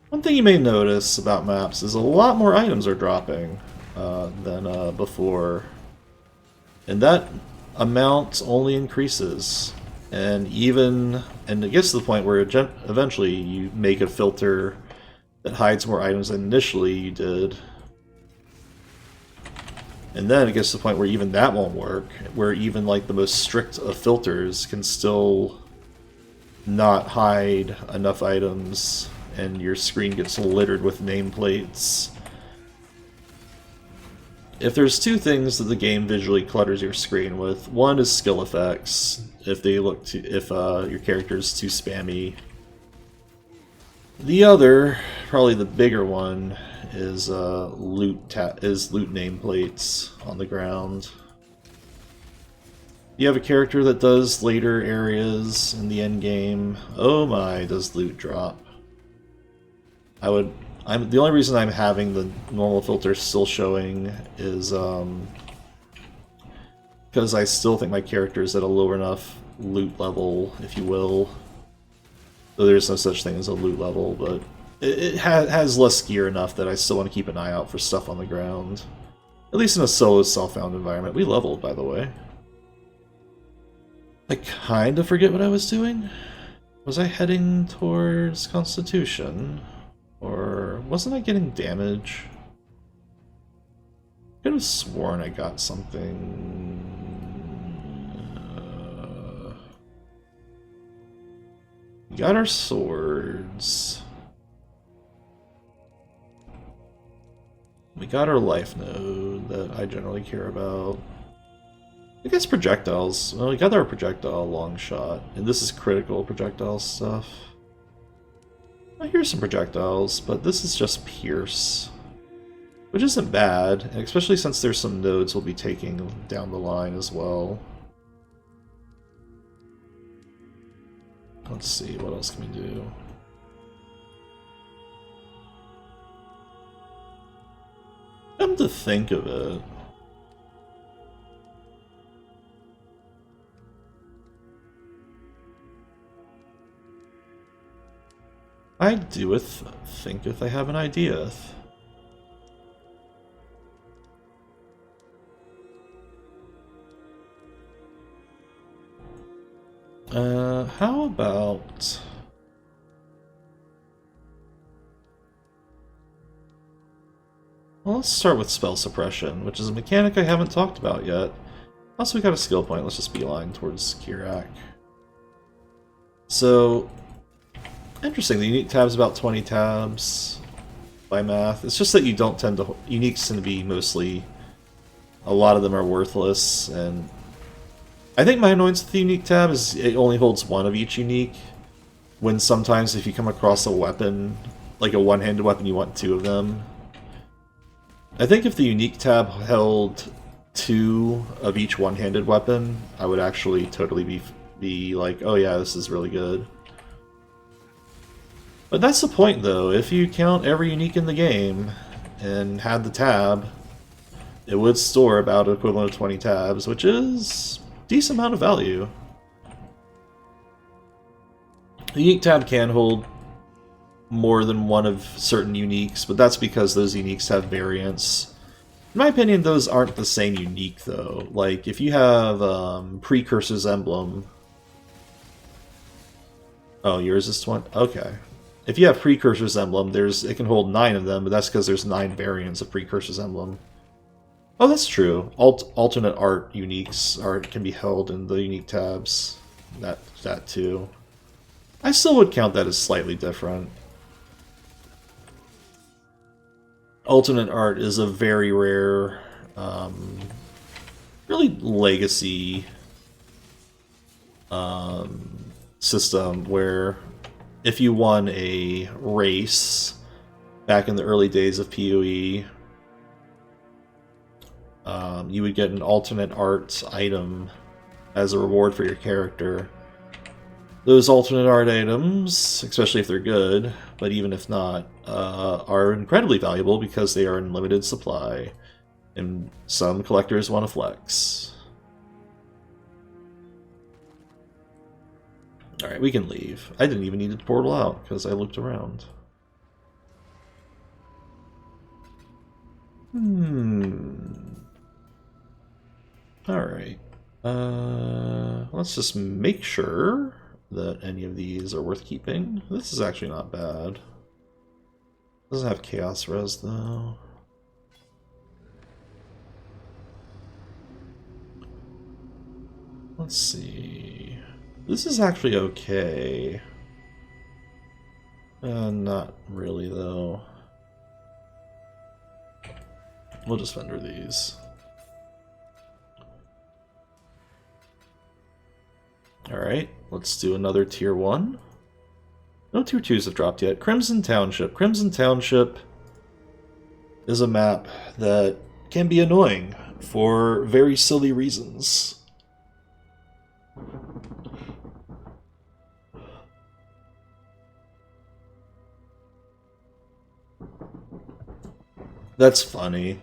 One thing you may notice about maps is a lot more items are dropping than before. And that amount only increases. And it gets to the point where eventually you make a filter that hides more items than initially you did. And then it gets to the point where even that won't work, where even like the most strict of filters can still not hide enough items, and your screen gets littered with nameplates. If there's two things that the game visually clutters your screen with, one is skill effects, if your character is too spammy. The other, probably the bigger one, is loot nameplates on the ground. You have a character that does later areas in the end game. Oh my, does loot drop? The only reason I'm having the normal filter still showing is because I still think my character is at a lower enough loot level, if you will. Though there's no such thing as a loot level, but it has less gear enough that I still want to keep an eye out for stuff on the ground. At least in a solo self-found environment. We leveled, by the way. I kind of forget what I was doing. Was I heading towards Constitution? Or wasn't I getting damage? I could have sworn I got something. We got our swords. We got our life node that I generally care about. I guess projectiles. Well, we got our projectile long shot, and this is critical projectile stuff. Here's some projectiles, but this is just Pierce, which isn't bad, especially since there's some nodes we'll be taking down the line as well. Let's see, what else can we do? Come to think of it, I doeth thinketh I have an idea. How about... Well, let's start with spell suppression, which is a mechanic I haven't talked about yet. Also, we got a skill point. Let's just beeline towards Kirak. So... Interesting, the unique tab's about 20 tabs by math. It's just that you don't tend to... Uniques tend to be mostly... A lot of them are worthless, and... I think my annoyance with the unique tab is it only holds one of each unique, when sometimes if you come across a weapon, like a one-handed weapon, you want two of them. I think if the unique tab held two of each one-handed weapon, I would actually totally be like, oh yeah, this is really good. But that's the point, though. If you count every unique in the game and had the tab, it would store about an equivalent of 20 tabs, which is a decent amount of value. The unique tab can hold more than one of certain uniques, but that's because those uniques have variants. In my opinion, those aren't the same unique, though. Like, if you have Precursor's Emblem... Oh, yours is 20? Okay. If you have Precursor's Emblem, it can hold 9 of them, but that's because there's 9 variants of Precursor's Emblem. Oh, that's true. Alternate art uniques can be held in the unique tabs. That too. I still would count that as slightly different. Alternate art is a very rare, really legacy system where if you won a race back in the early days of PoE, you would get an alternate art item as a reward for your character. Those alternate art items, especially if they're good, but even if not, are incredibly valuable because they are in limited supply, and some collectors want to flex. Alright, we can leave. I didn't even need to portal out because I looked around. Alright. Let's just make sure that any of these are worth keeping. This is actually not bad. Doesn't have chaos res though. Let's see. This is actually okay. Not really though. We'll just vendor these. Alright, let's do another tier 1. No tier 2s have dropped yet. Crimson Township. Crimson Township is a map that can be annoying for very silly reasons. That's funny.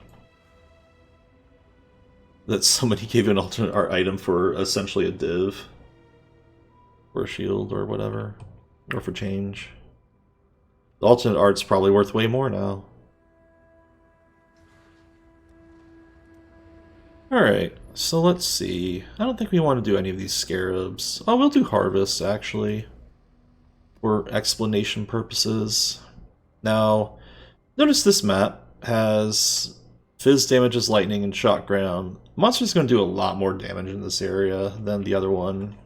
That somebody gave an alternate art item for essentially a div. Or a shield, or whatever. Or for change. The alternate art's probably worth way more now. Alright, so let's see. I don't think we want to do any of these scarabs. Oh, we'll do harvest, actually. For explanation purposes. Now, notice this map has fizz damages lightning and shock ground. Monster's going to do a lot more damage in this area than the other one,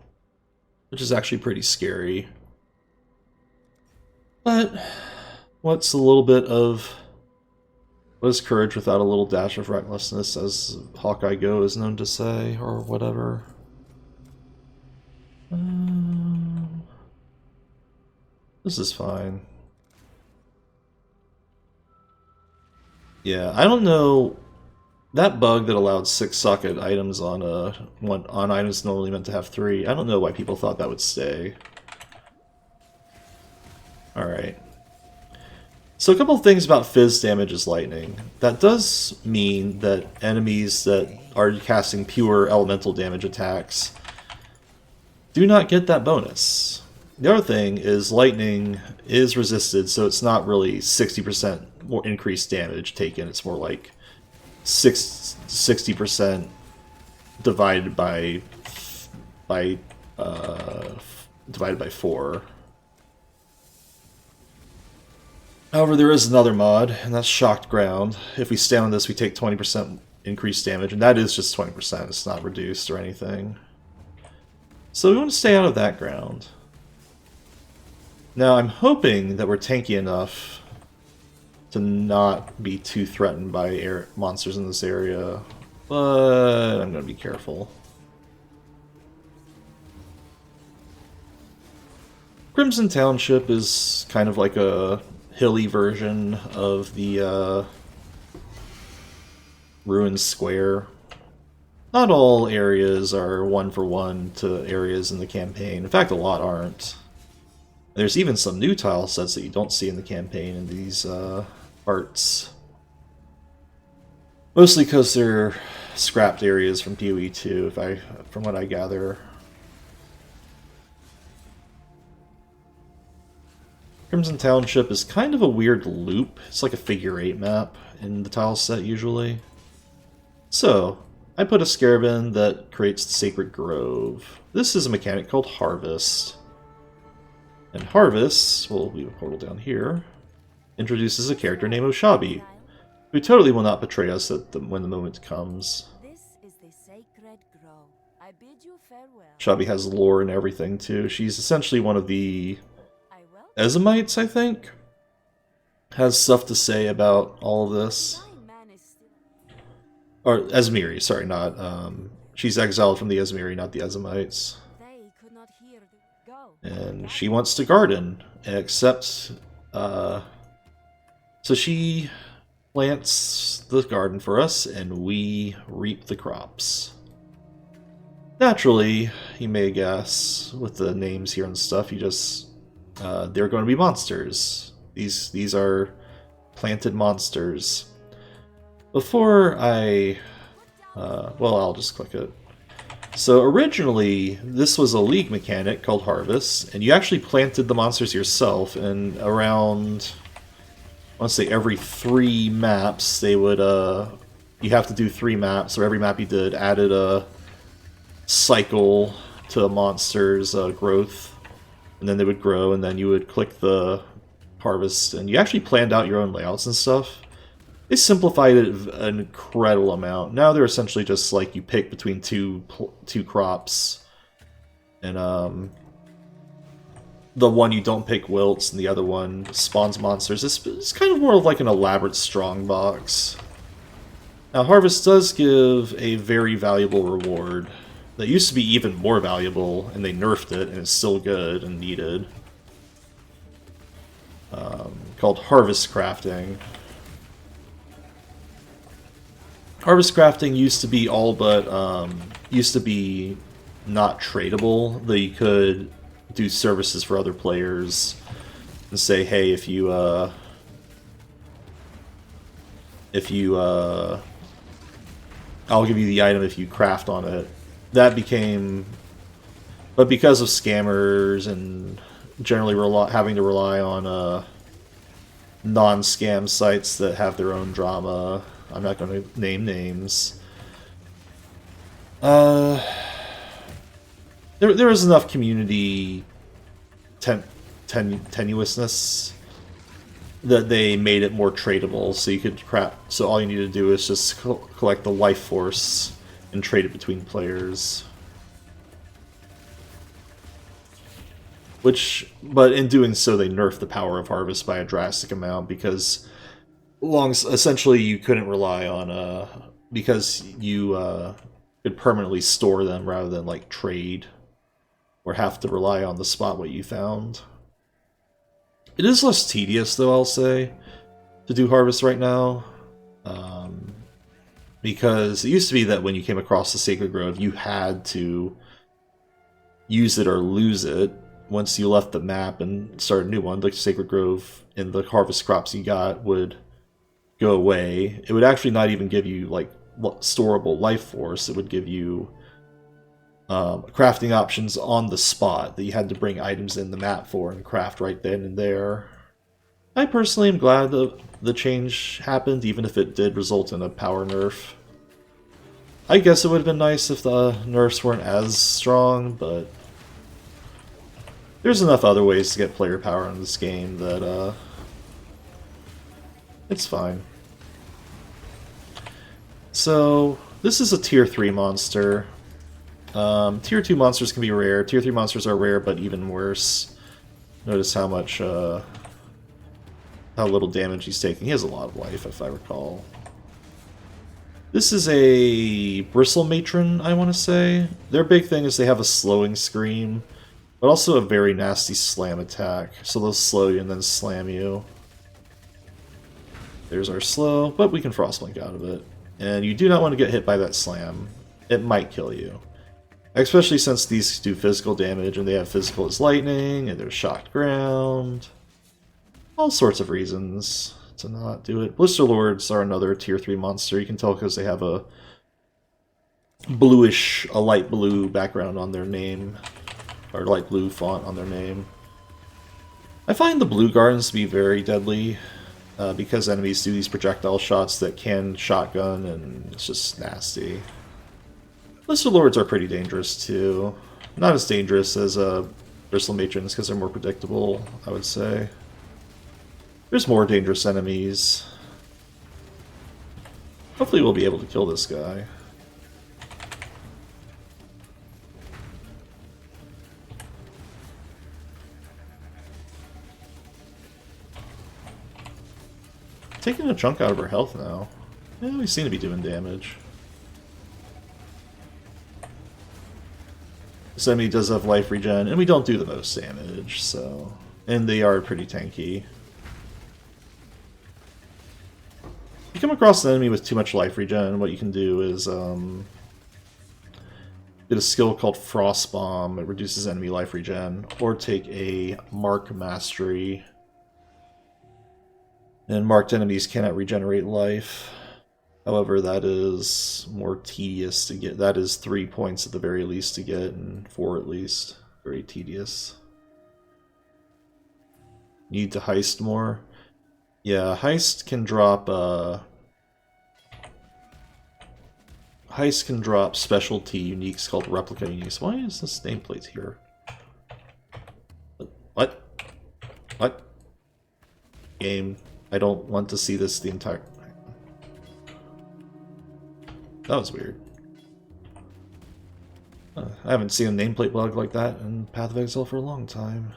which is actually pretty scary. But what's a little bit of... what is courage without a little dash of recklessness, as Hawkeye Go is known to say, or whatever. This is fine. Yeah, I don't know... that bug that allowed 6 socket items on items normally meant to have 3, I don't know why people thought that would stay. Alright. So a couple of things about fizz damages lightning. That does mean that enemies that are casting pure elemental damage attacks do not get that bonus. The other thing is lightning is resisted, so it's not really 60% more increased damage taken. It's more like 60% divided by 4. However, there is another mod, and that's Shocked Ground. If we stand on this, we take 20% increased damage, and that is just 20%. It's not reduced or anything. So we want to stay out of that ground. Now, I'm hoping that we're tanky enough to not be too threatened by monsters in this area, but I'm going to be careful. Crimson Township is kind of like a hilly version of the Ruined Square. Not all areas are 1-for-1 to areas in the campaign. In fact, a lot aren't. There's even some new tile sets that you don't see in the campaign in these arts. Mostly because they're scrapped areas from PoE 2, from what I gather. Crimson Township is kind of a weird loop. It's like a figure 8 map in the tile set usually. So, I put a scarab in that creates the Sacred Grove. This is a mechanic called Harvest. And Harvest, we'll leave a portal down here, introduces a character named Oshabi, who totally will not betray us when the moment comes. This is the sacred grove. I bid you farewell. Shabi has lore and everything too. She's essentially one of the I will. Ezamites, I think. Has stuff to say about all of this. Blind man is still. Or Ezmiri, sorry, not she's exiled from the Ezmiri, not the Ezamites. They could not hear the go. And she wants to garden, except so she plants the garden for us and we reap the crops. Naturally, you may guess, with the names here and stuff, you just they're going to be monsters. These are planted monsters. Before I well, I'll just click it. So originally, this was a League mechanic called Harvest, and you actually planted the monsters yourself, and around, I want to say every 3 maps, they would, you have to do 3 maps, so every map you did added a cycle to the monster's growth, and then they would grow, and then you would click the Harvest, and you actually planned out your own layouts and stuff. They simplified it an incredible amount. Now they're essentially just like you pick between two crops, and the one you don't pick wilts, and the other one spawns monsters. It's kind of more of like an elaborate strongbox. Now Harvest does give a very valuable reward that used to be even more valuable, and they nerfed it, and it's still good and needed. Called Harvest Crafting. Harvest crafting used to be all but used to be not tradable. That you could do services for other players and say, hey, if you I'll give you the item if you craft on it. That became, but because of scammers and generally having to rely on non-scam sites that have their own drama. I'm not going to name names. There was enough community tenuousness that they made it more tradable, so you could craft. So all you need to do is just collect the life force and trade it between players. But in doing so, they nerfed the power of Harvest by a drastic amount because. Essentially, you couldn't rely on because you could permanently store them rather than like trade or have to rely on the spot what you found. It is less tedious, though, I'll say, to do Harvest right now, because it used to be that when you came across the Sacred Grove, you had to use it or lose it. Once you left the map and started a new one, like Sacred Grove and the harvest crops you got would go away. It would actually not even give you like storable life force. It would give you crafting options on the spot that you had to bring items in the map for and craft right then and there. I personally am glad the change happened, even if it did result in a power nerf. I guess it would have been nice if the nerfs weren't as strong, but there's enough other ways to get player power in this game that it's fine. So, this is a tier 3 monster. Tier 2 monsters can be rare. Tier 3 monsters are rare, but even worse. Notice how much, how little damage he's taking. He has a lot of life, if I recall. This is a Bristle Matron, I want to say. Their big thing is they have a slowing scream, but also a very nasty slam attack. So they'll slow you and then slam you. There's our slow, but we can Frostblink out of it. And you do not want to get hit by that slam. It might kill you. Especially since these do physical damage, and they have physical as lightning, and there's shocked ground. All sorts of reasons to not do it. Blister Lords are another tier 3 monster. You can tell because they have a bluish, a light blue background on their name. Or light blue font on their name. I find the blue gardens to be very deadly. Because enemies do these projectile shots that can shotgun, and it's just nasty. Blister Lords are pretty dangerous too. Not as dangerous as Bristle Matrons because they're more predictable, I would say. There's more dangerous enemies. Hopefully we'll be able to kill this guy. Taking a chunk out of her health now. Yeah, we seem to be doing damage. This enemy does have life regen, and we don't do the most damage, so... And they are pretty tanky. If you come across an enemy with too much life regen, what you can do is, get a skill called Frost Bomb. It reduces enemy life regen. Or take a Mark Mastery. And marked enemies cannot regenerate life. However, that is more tedious to get. That is 3 points at the very least to get, and 4 at least. Very tedious. Need to heist more. Yeah, heist can drop specialty uniques called replica uniques. Why is this nameplate here? What? What? Game. I don't want to see this the entire... That was weird. I haven't seen a nameplate bug like that in Path of Exile for a long time.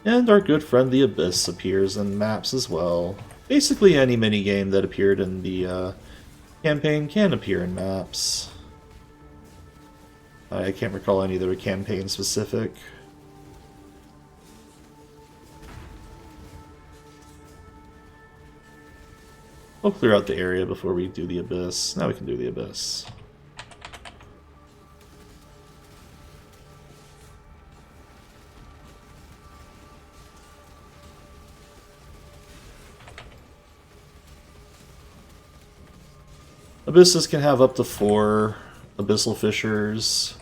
And our good friend the Abyss appears in maps as well. Basically any minigame that appeared in the campaign can appear in maps. I can't recall any that were campaign specific. We'll clear out the area before we do the Abyss. Now we can do the Abyss. Abysses can have up to 4 abyssal fissures,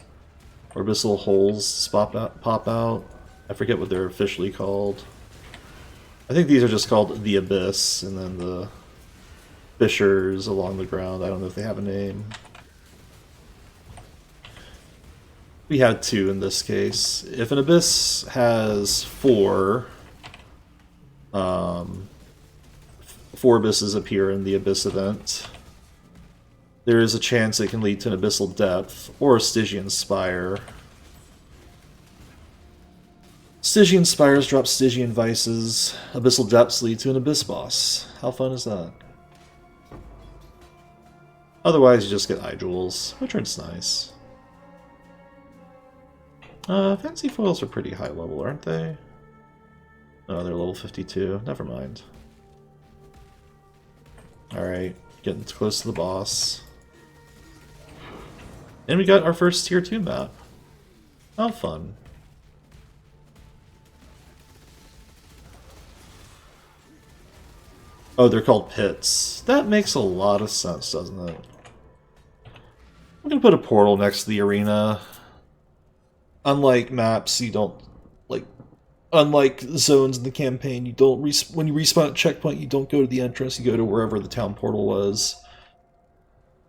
or abyssal holes pop out. I forget what they're officially called. I think these are just called the Abyss, and then the fissures along the ground. I don't know if they have a name. We had 2 in this case. If an Abyss has 4, 4 abysses appear in the Abyss event, there is a chance it can lead to an Abyssal Depth, or a Stygian Spire. Stygian Spires drop Stygian Vices, Abyssal Depths lead to an Abyss Boss. How fun is that? Otherwise you just get eye jewels, which are nice. Fancy foils are pretty high level, aren't they? Oh, they're level 52. Never mind. Alright, getting close to the boss. And we got our first tier 2 map. How fun. Oh, they're called pits. That makes a lot of sense, doesn't it? I'm gonna put a portal next to the arena. Unlike maps, you don't, like, unlike zones in the campaign, you don't, when you respawn at checkpoint, you don't go to the entrance, you go to wherever the town portal was.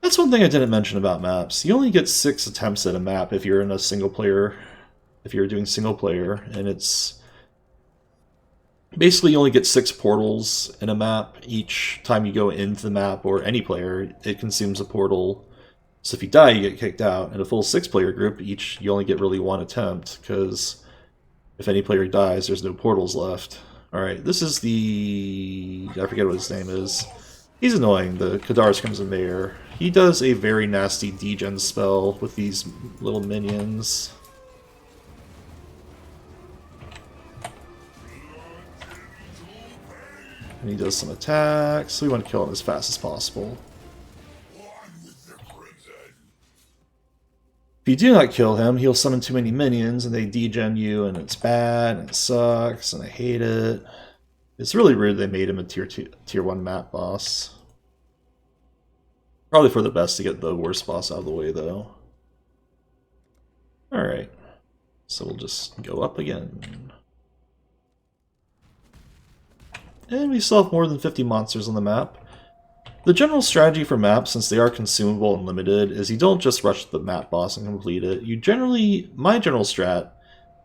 That's one thing I didn't mention about maps. You only get 6 attempts at a map if you're in a single player, if you're doing single player, and it's basically you only get 6 portals in a map. Each time you go into the map, or any player, it consumes a portal. So if you die, you get kicked out. In a full 6-player group, you only get really 1 attempt, because if any player dies, there's no portals left. Alright, this is the... I forget what his name is. He's annoying, the Kadar's Crimson Mayor. He does a very nasty degen spell with these little minions. And he does some attacks. We want to kill him as fast as possible. If you do not kill him, he'll summon too many minions and they degen you, and it's bad, and it sucks, and I hate it. It's really rude they made him a tier 1 map boss. Probably for the best to get the worst boss out of the way, though. Alright. So we'll just go up again. And we still have more than 50 monsters on the map. The general strategy for maps, since they are consumable and limited, is you don't just rush the map boss and complete it. You generally... My general strat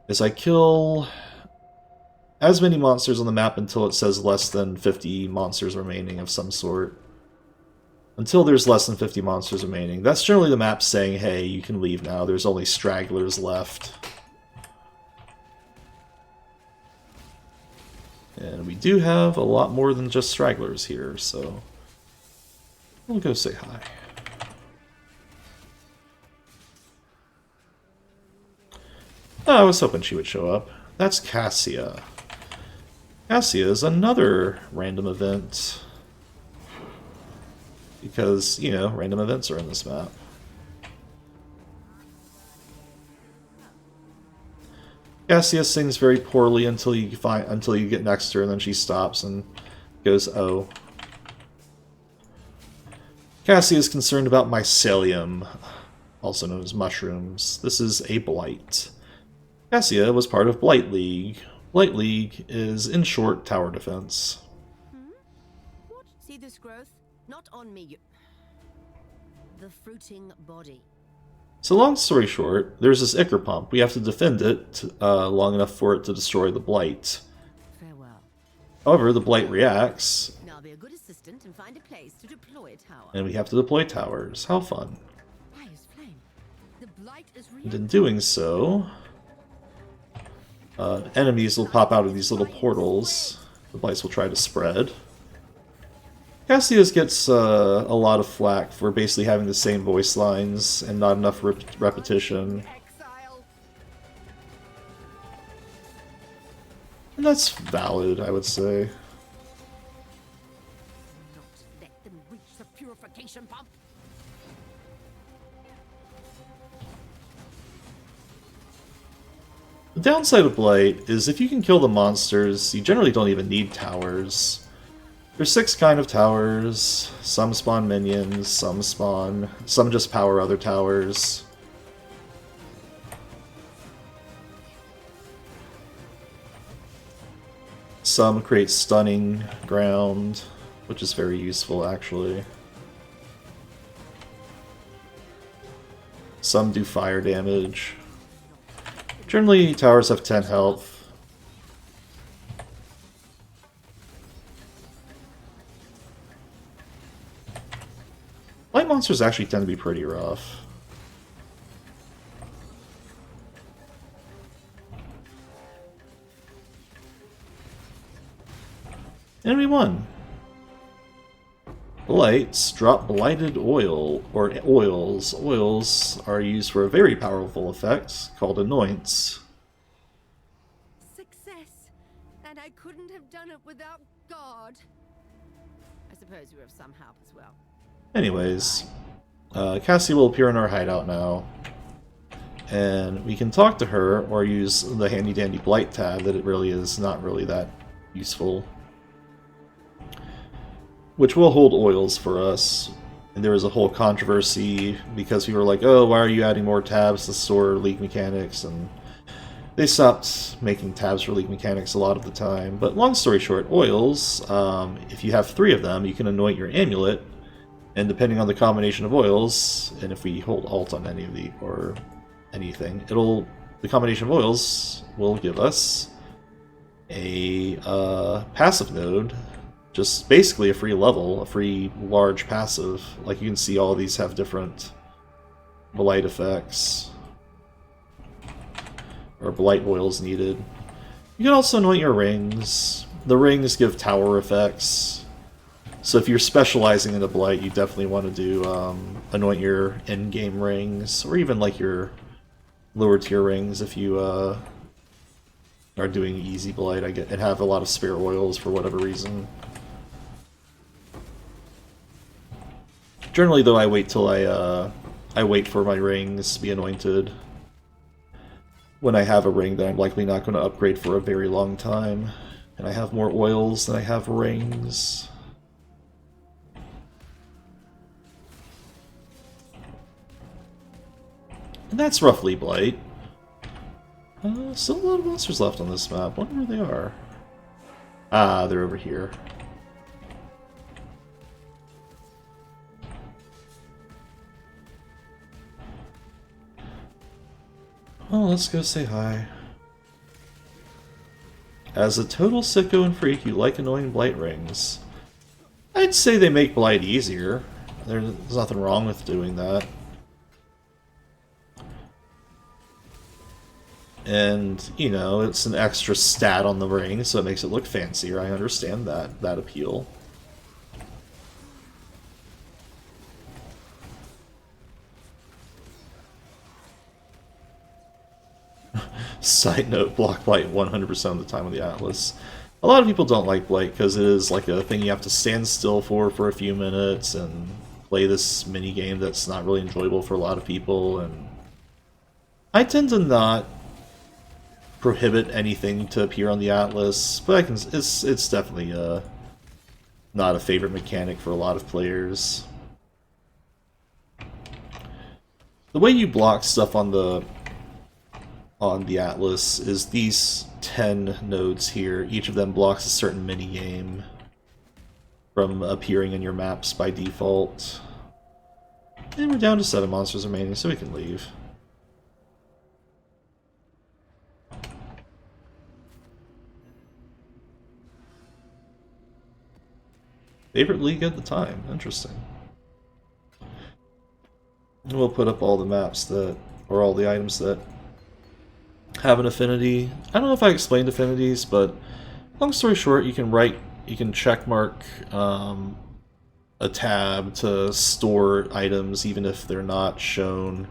is I kill as many monsters on the map until it says less than 50 monsters remaining of some sort. Until there's less than 50 monsters remaining. That's generally the map saying, hey, you can leave now. There's only stragglers left. And we do have a lot more than just stragglers here, so we'll go say hi. Oh, I was hoping she would show up. That's Cassia. Cassia is another random event. Because, you know, random events are in this map. Cassia sings very poorly until you get next to her, and then she stops and goes, oh. Cassia is concerned about mycelium, also known as mushrooms. This is a blight. Cassia was part of Blight League. Blight League is, in short, tower defense. What? See this growth? Not on me. The fruiting body. So long story short, there's this Ichor pump. We have to defend it long enough for it to destroy the blight. Farewell. However, the blight reacts, Now be a good assistant and find a place to deploy a tower. and we have to deploy towers. How fun. Why is flame? The blight is And in doing so, enemies will pop out of these little portals. The blights will try to spread. Cassius gets a lot of flack for basically having the same voice lines and not enough repetition. Exile. And that's valid, I would say. Not let them reach the purification pump. The downside of Blight is if you can kill the monsters, you generally don't even need towers. There's 6 kind of towers. Some spawn minions, some just power other towers. Some create stunning ground, which is very useful actually. Some do fire damage. Generally, towers have 10 health. Light monsters actually tend to be pretty rough. Enemy 1. Blights drop blighted oil, or oils. Oils are used for a very powerful effect called Anoints. Success. And I couldn't have done it without God. I suppose you have some help as well. Anyways, Cassie will appear in our hideout now. And we can talk to her or use the handy dandy blight tab that it really is not really that useful. Which will hold oils for us. And there was a whole controversy because we were like, oh, why are you adding more tabs to store league mechanics? And they stopped making tabs for league mechanics a lot of the time. But long story short, oils, if you have 3 of them, you can anoint your amulet. And depending on the combination of oils, and if we hold Alt on any of the, or anything, the combination of oils will give us a passive node. Just basically a free level, a free large passive. Like you can see all of these have different blight effects. Or blight oils needed. You can also anoint your rings. The rings give tower effects. So if you're specializing in a blight, you definitely want to do anoint your in-game rings, or even like your lower tier rings if you are doing easy blight and have a lot of spare oils for whatever reason. Generally, though, I wait till I wait for my rings to be anointed. When I have a ring that I'm likely not going to upgrade for a very long time, and I have more oils than I have rings. And that's roughly Blight. Still a lot of monsters left on this map. Wonder where they are. Ah, they're over here. Well, let's go say hi. As a total sicko and freak, you like annoying blight rings. I'd say they make blight easier. There's nothing wrong with doing that. And, you know, it's an extra stat on the ring, so it makes it look fancier. I understand that appeal. Side note, block blight 100% of the time on the Atlas. A lot of people don't like blight because it is like a thing you have to stand still for a few minutes and play this mini game that's not really enjoyable for a lot of people. And I tend to not prohibit anything to appear on the Atlas, but it's definitely not a favorite mechanic for a lot of players. The way you block stuff on the Atlas is these 10 nodes here. Each of them blocks a certain minigame from appearing in your maps by default. And we're down to 7 monsters remaining, so we can leave. Favorite league at the time. Interesting. And we'll put up all the maps that, or all the items that have an affinity. I don't know if I explained affinities, but long story short, you can check mark a tab to store items even if they're not shown,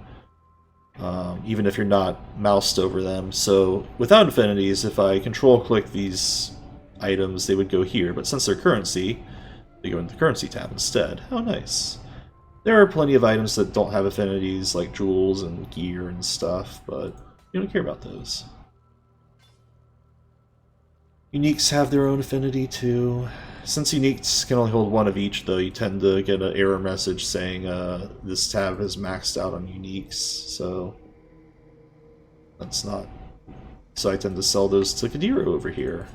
even if you're not moused over them. So without affinities, if I control click these items, they would go here, but since they're currency, they go into the currency tab instead. How nice. There are plenty of items that don't have affinities, like jewels and gear and stuff, but you don't care about those. Uniques have their own affinity too. Since uniques can only hold one of each, though, you tend to get an error message saying this tab is maxed out on uniques, so that's not. So I tend to sell those to Kadiro over here.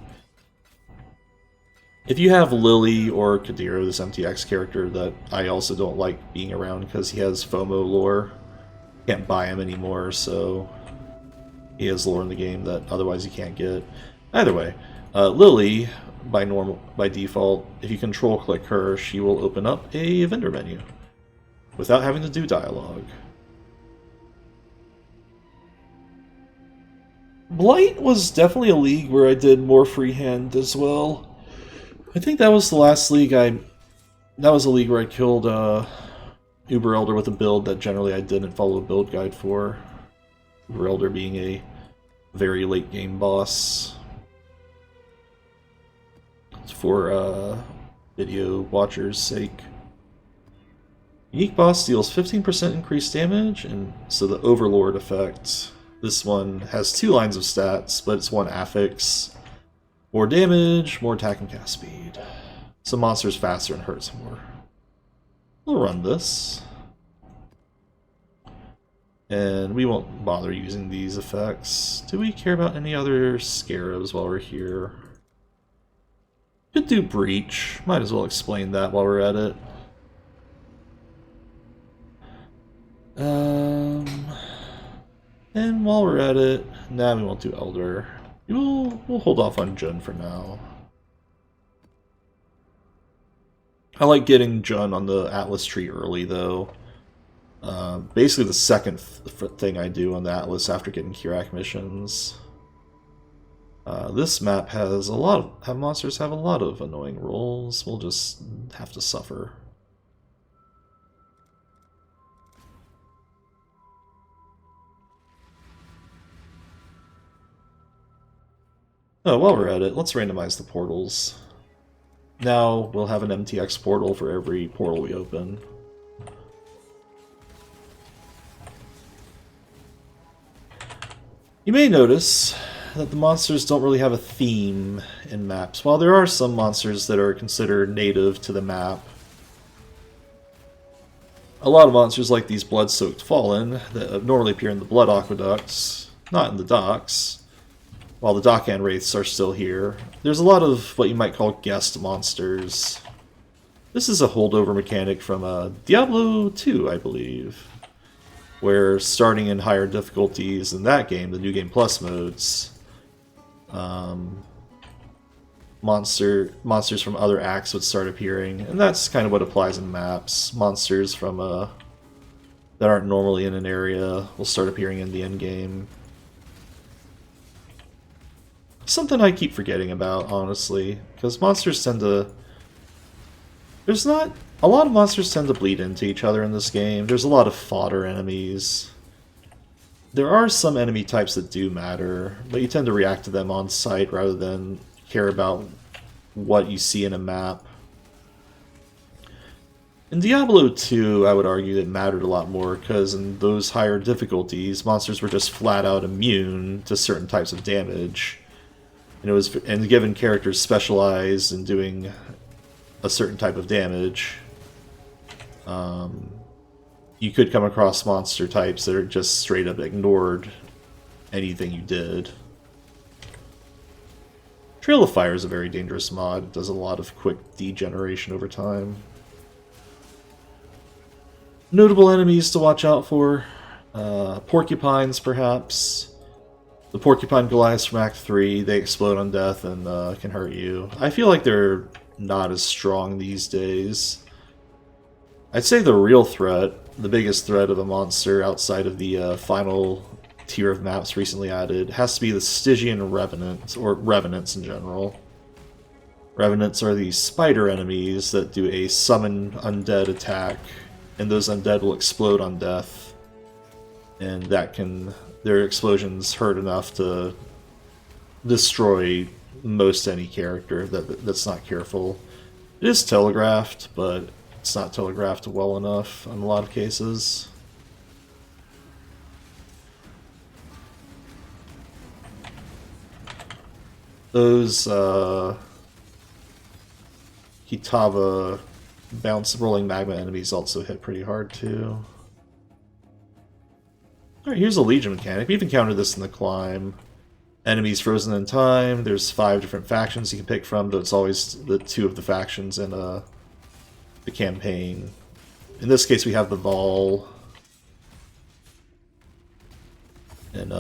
If you have Lily or Kadiro, this MTX character that I also don't like being around because he has FOMO lore, can't buy him anymore, so he has lore in the game that otherwise you can't get. Either way, Lily, by default, if you control click her, she will open up a vendor menu without having to do dialogue. Blight was definitely a league where I did more freehand as well. I think that was the last league that was a league where I killed Uber Elder with a build that generally I didn't follow a build guide for. Uber Elder being a very late game boss. For video watchers' sake. Unique boss deals 15% increased damage, and so the Overlord effect. This one has 2 lines of stats, but it's 1 affix. More damage, more attack and cast speed. So monster's faster and hurts more. We'll run this. And we won't bother using these effects. Do we care about any other scarabs while we're here? Could do Breach. Might as well explain that while we're at it. And while we're at it, nah, we won't do Elder. We'll hold off on Jun for now. I like getting Jun on the Atlas tree early, though. Basically the second thing I do on the Atlas after getting Kirak missions. This map has monsters have a lot of annoying rolls. We'll just have to suffer. Oh, while we're at it, let's randomize the portals. Now we'll have an MTX portal for every portal we open. You may notice that the monsters don't really have a theme in maps. While there are some monsters that are considered native to the map, a lot of monsters like these blood-soaked fallen that normally appear in the blood aqueducts, not in the docks, while the dockhand wraiths are still here. There's a lot of what you might call guest monsters. This is a holdover mechanic from Diablo 2, I believe, where starting in higher difficulties in that game, the New Game Plus modes, monsters from other acts would start appearing, and that's kind of what applies in maps. Monsters from that aren't normally in an area will start appearing in the end game. Something I keep forgetting about, honestly, because monsters tend to... There's not... A lot of monsters tend to bleed into each other in this game. There's a lot of fodder enemies. There are some enemy types that do matter, but you tend to react to them on sight rather than care about what you see in a map. In Diablo 2, I would argue it mattered a lot more, because in those higher difficulties, monsters were just flat out immune to certain types of damage. And given characters specialized in doing a certain type of damage, you could come across monster types that are just straight up ignored anything you did. Trail of Fire is a very dangerous mod. It does a lot of quick degeneration over time. Notable enemies to watch out for. Porcupines, perhaps. The Porcupine Goliaths from Act 3, they explode on death and can hurt you. I feel like they're not as strong these days. I'd say the real threat, the biggest threat of a monster outside of the final tier of maps recently added, has to be the Stygian Revenants, or Revenants in general. Revenants are these spider enemies that do a summon undead attack, and those undead will explode on death. And that can... their explosions hurt enough to destroy most any character that's not careful. It is telegraphed, but it's not telegraphed well enough in a lot of cases. Those Kitava rolling magma enemies also hit pretty hard too. Alright, here's a Legion mechanic. We've encountered this in the climb. Enemies frozen in time. There's 5 different factions you can pick from, but it's always the 2 of the factions in the campaign. In this case, we have the Vol. And,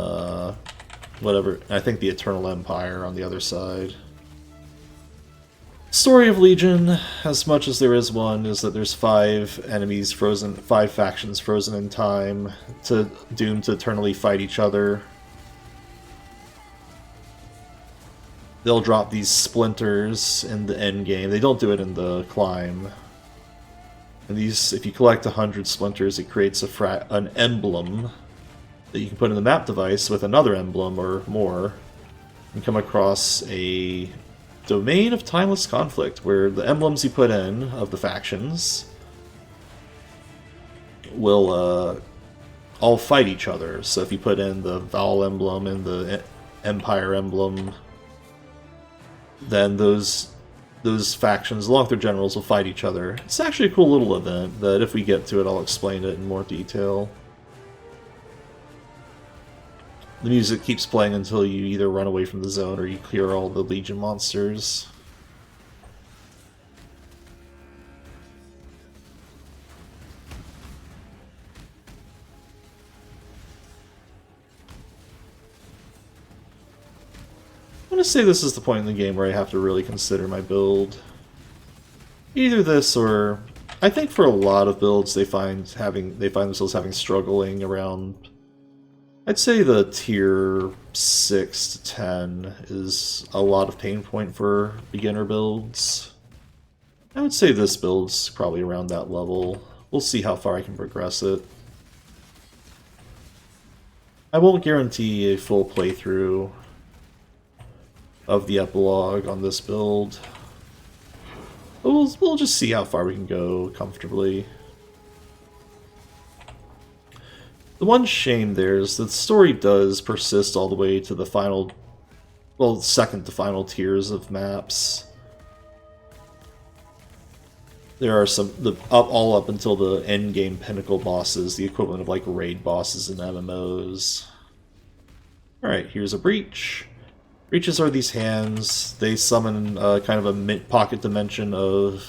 whatever. I think the Eternal Empire on the other side. Story of Legion, as much as there is one, is that there's 5 enemies frozen, 5 factions frozen in time, doomed to eternally fight each other. They'll drop these splinters in the end game. They don't do it in the climb. And these, if you collect 100 splinters, it creates an emblem that you can put in the map device with another emblem or more, and come across a Domain of Timeless Conflict, where the emblems you put in of the factions will all fight each other. So if you put in the Val emblem and the Empire emblem, then those factions, along with their generals, will fight each other. It's actually a cool little event that, if we get to it, I'll explain it in more detail. The music keeps playing until you either run away from the zone or you clear all the Legion monsters. I'm going to say this is the point in the game where I have to really consider my build. Either this or... I think for a lot of builds they find themselves struggling around... I'd say the tier 6 to 10 is a lot of pain point for beginner builds. I would say this build's probably around that level. We'll see how far I can progress it. I won't guarantee a full playthrough of the Epilogue on this build. But we'll just see how far we can go comfortably. The one shame there is that the story does persist all the way to the final, well, second to final tiers of maps. There are some, all up until the end game pinnacle bosses, the equivalent of like raid bosses in MMOs. Alright, here's a breach. Breaches are these hands. They summon kind of a pocket dimension of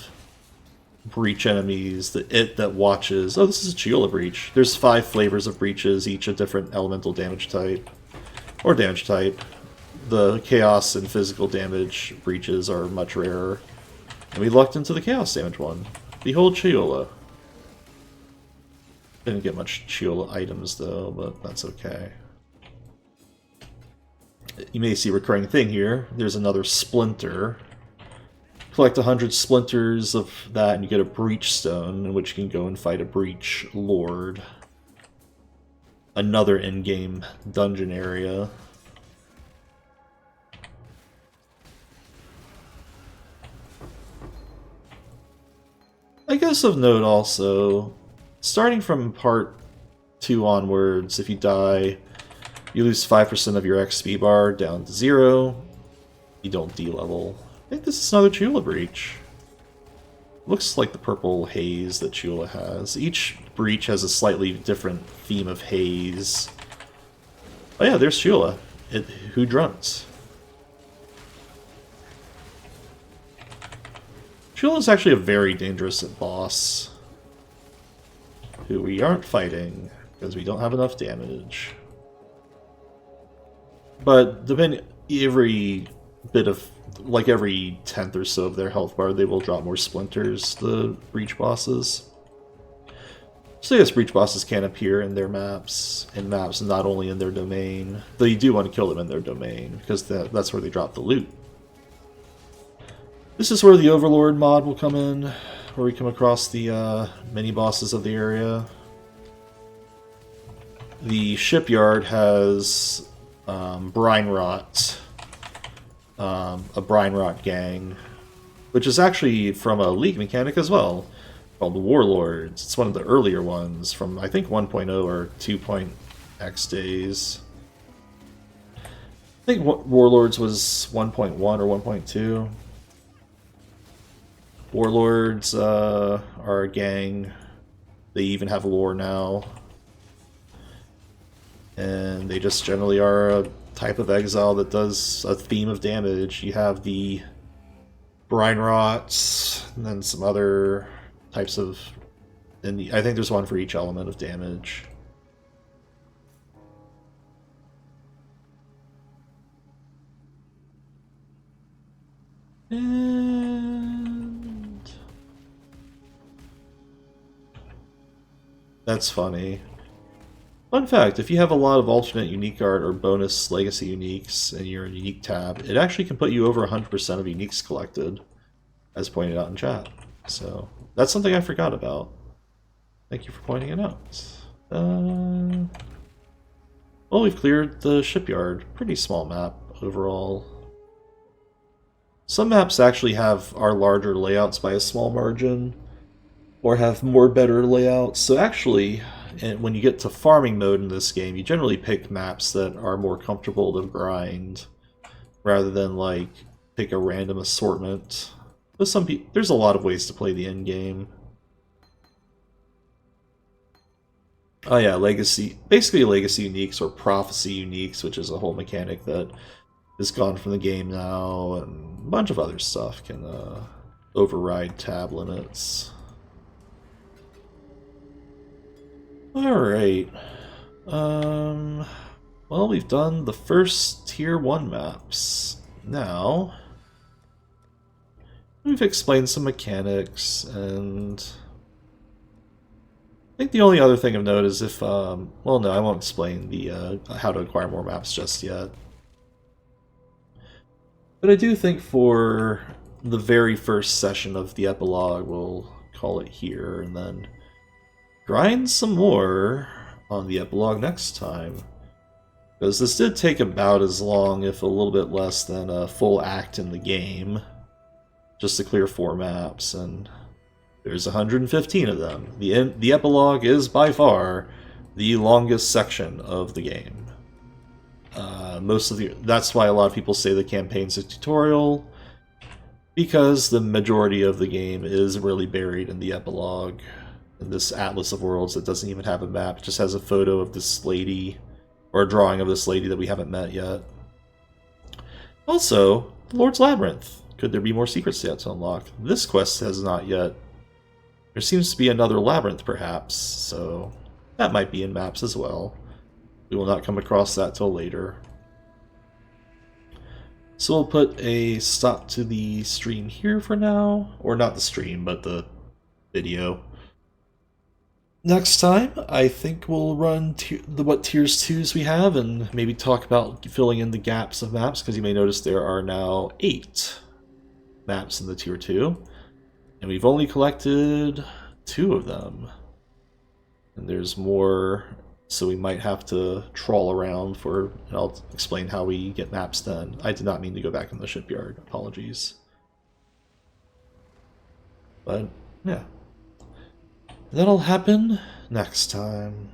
breach enemies, that watches... Oh, this is a Chiola breach. There's 5 flavors of breaches, each a different elemental damage type. Or damage type. the chaos and physical damage breaches are much rarer. And we lucked into the chaos damage one. Behold Chiola. Didn't get much Chiola items though, but that's okay. You may see a recurring thing here. There's another splinter. Collect 100 splinters of that and you get a breach stone, in which you can go and fight a breach lord. Another in-game dungeon area. I guess of note also, starting from part 2 onwards, if you die, you lose 5% of your XP bar down to 0. You don't D-level. I think this is another Chula breach. Looks like the purple haze that Chula has. Each breach has a slightly different theme of haze. Oh yeah, there's Chula. Who drunts? Chula is actually a very dangerous boss, who we aren't fighting because we don't have enough damage. But depending, every bit of, like every 10th or so of their health bar, they will drop more splinters, the breach bosses. So yes, breach bosses can appear in their maps, not only in their domain, though you do want to kill them in their domain, because that's where they drop the loot. This is where the Overlord mod will come in, where we come across the mini-bosses of the area. The shipyard has brine rot, a brine rot gang, which is actually from a League mechanic as well, called the Warlords. It's one of the earlier ones from, I think, 1.0 or 2.x days. I think Warlords was 1.1 or 1.2. Warlords are a gang. They even have lore now. And they just generally are a type of exile that does a theme of damage. You have the brine rots, and then some other types of... And I think there's one for each element of damage. And... that's funny. Fun fact, if you have a lot of alternate unique art or bonus legacy uniques in your unique tab, it actually can put you over 100% of uniques collected, as pointed out in chat. So, that's something I forgot about. Thank you for pointing it out. Well, we've cleared the shipyard. Pretty small map overall. Some maps actually are larger layouts by a small margin, or have more better layouts. So actually, and when you get to farming mode in this game, you generally pick maps that are more comfortable to grind, rather than like pick a random assortment. There's a lot of ways to play the end game. Oh yeah, basically legacy uniques or prophecy uniques, which is a whole mechanic that is gone from the game now, and a bunch of other stuff can override tab limits. Alright. Well, we've done the first tier 1 maps. Now, we've explained some mechanics, and I think the only other thing of note is if, well, no, I won't explain the how to acquire more maps just yet. But I do think for the very first session of the epilogue, we'll call it here, and then grind some more on the epilogue next time. Because this did take about as long, if a little bit less, than a full act in the game, just to clear 4 maps, and there's 115 of them. The epilogue is by far the longest section of the game. That's why a lot of people say the campaign's a tutorial, because the majority of the game is really buried in the epilogue. In this Atlas of Worlds that doesn't even have a map, it just has a photo of this lady, or a drawing of this lady that we haven't met yet. Also, the Lord's Labyrinth. Could there be more secrets yet to unlock? This quest has not yet. There seems to be another labyrinth, perhaps, so that might be in maps as well. We will not come across that till later. So we'll put a stop to the stream here for now, or not the stream, but the video. Next time, I think we'll run what tiers 2s we have and maybe talk about filling in the gaps of maps, because you may notice there are now 8 maps in the tier 2, and we've only collected 2 of them. And there's more, so we might have to trawl around for, and I'll explain how we get maps then. I did not mean to go back in the shipyard, apologies. But, yeah. That'll happen next time.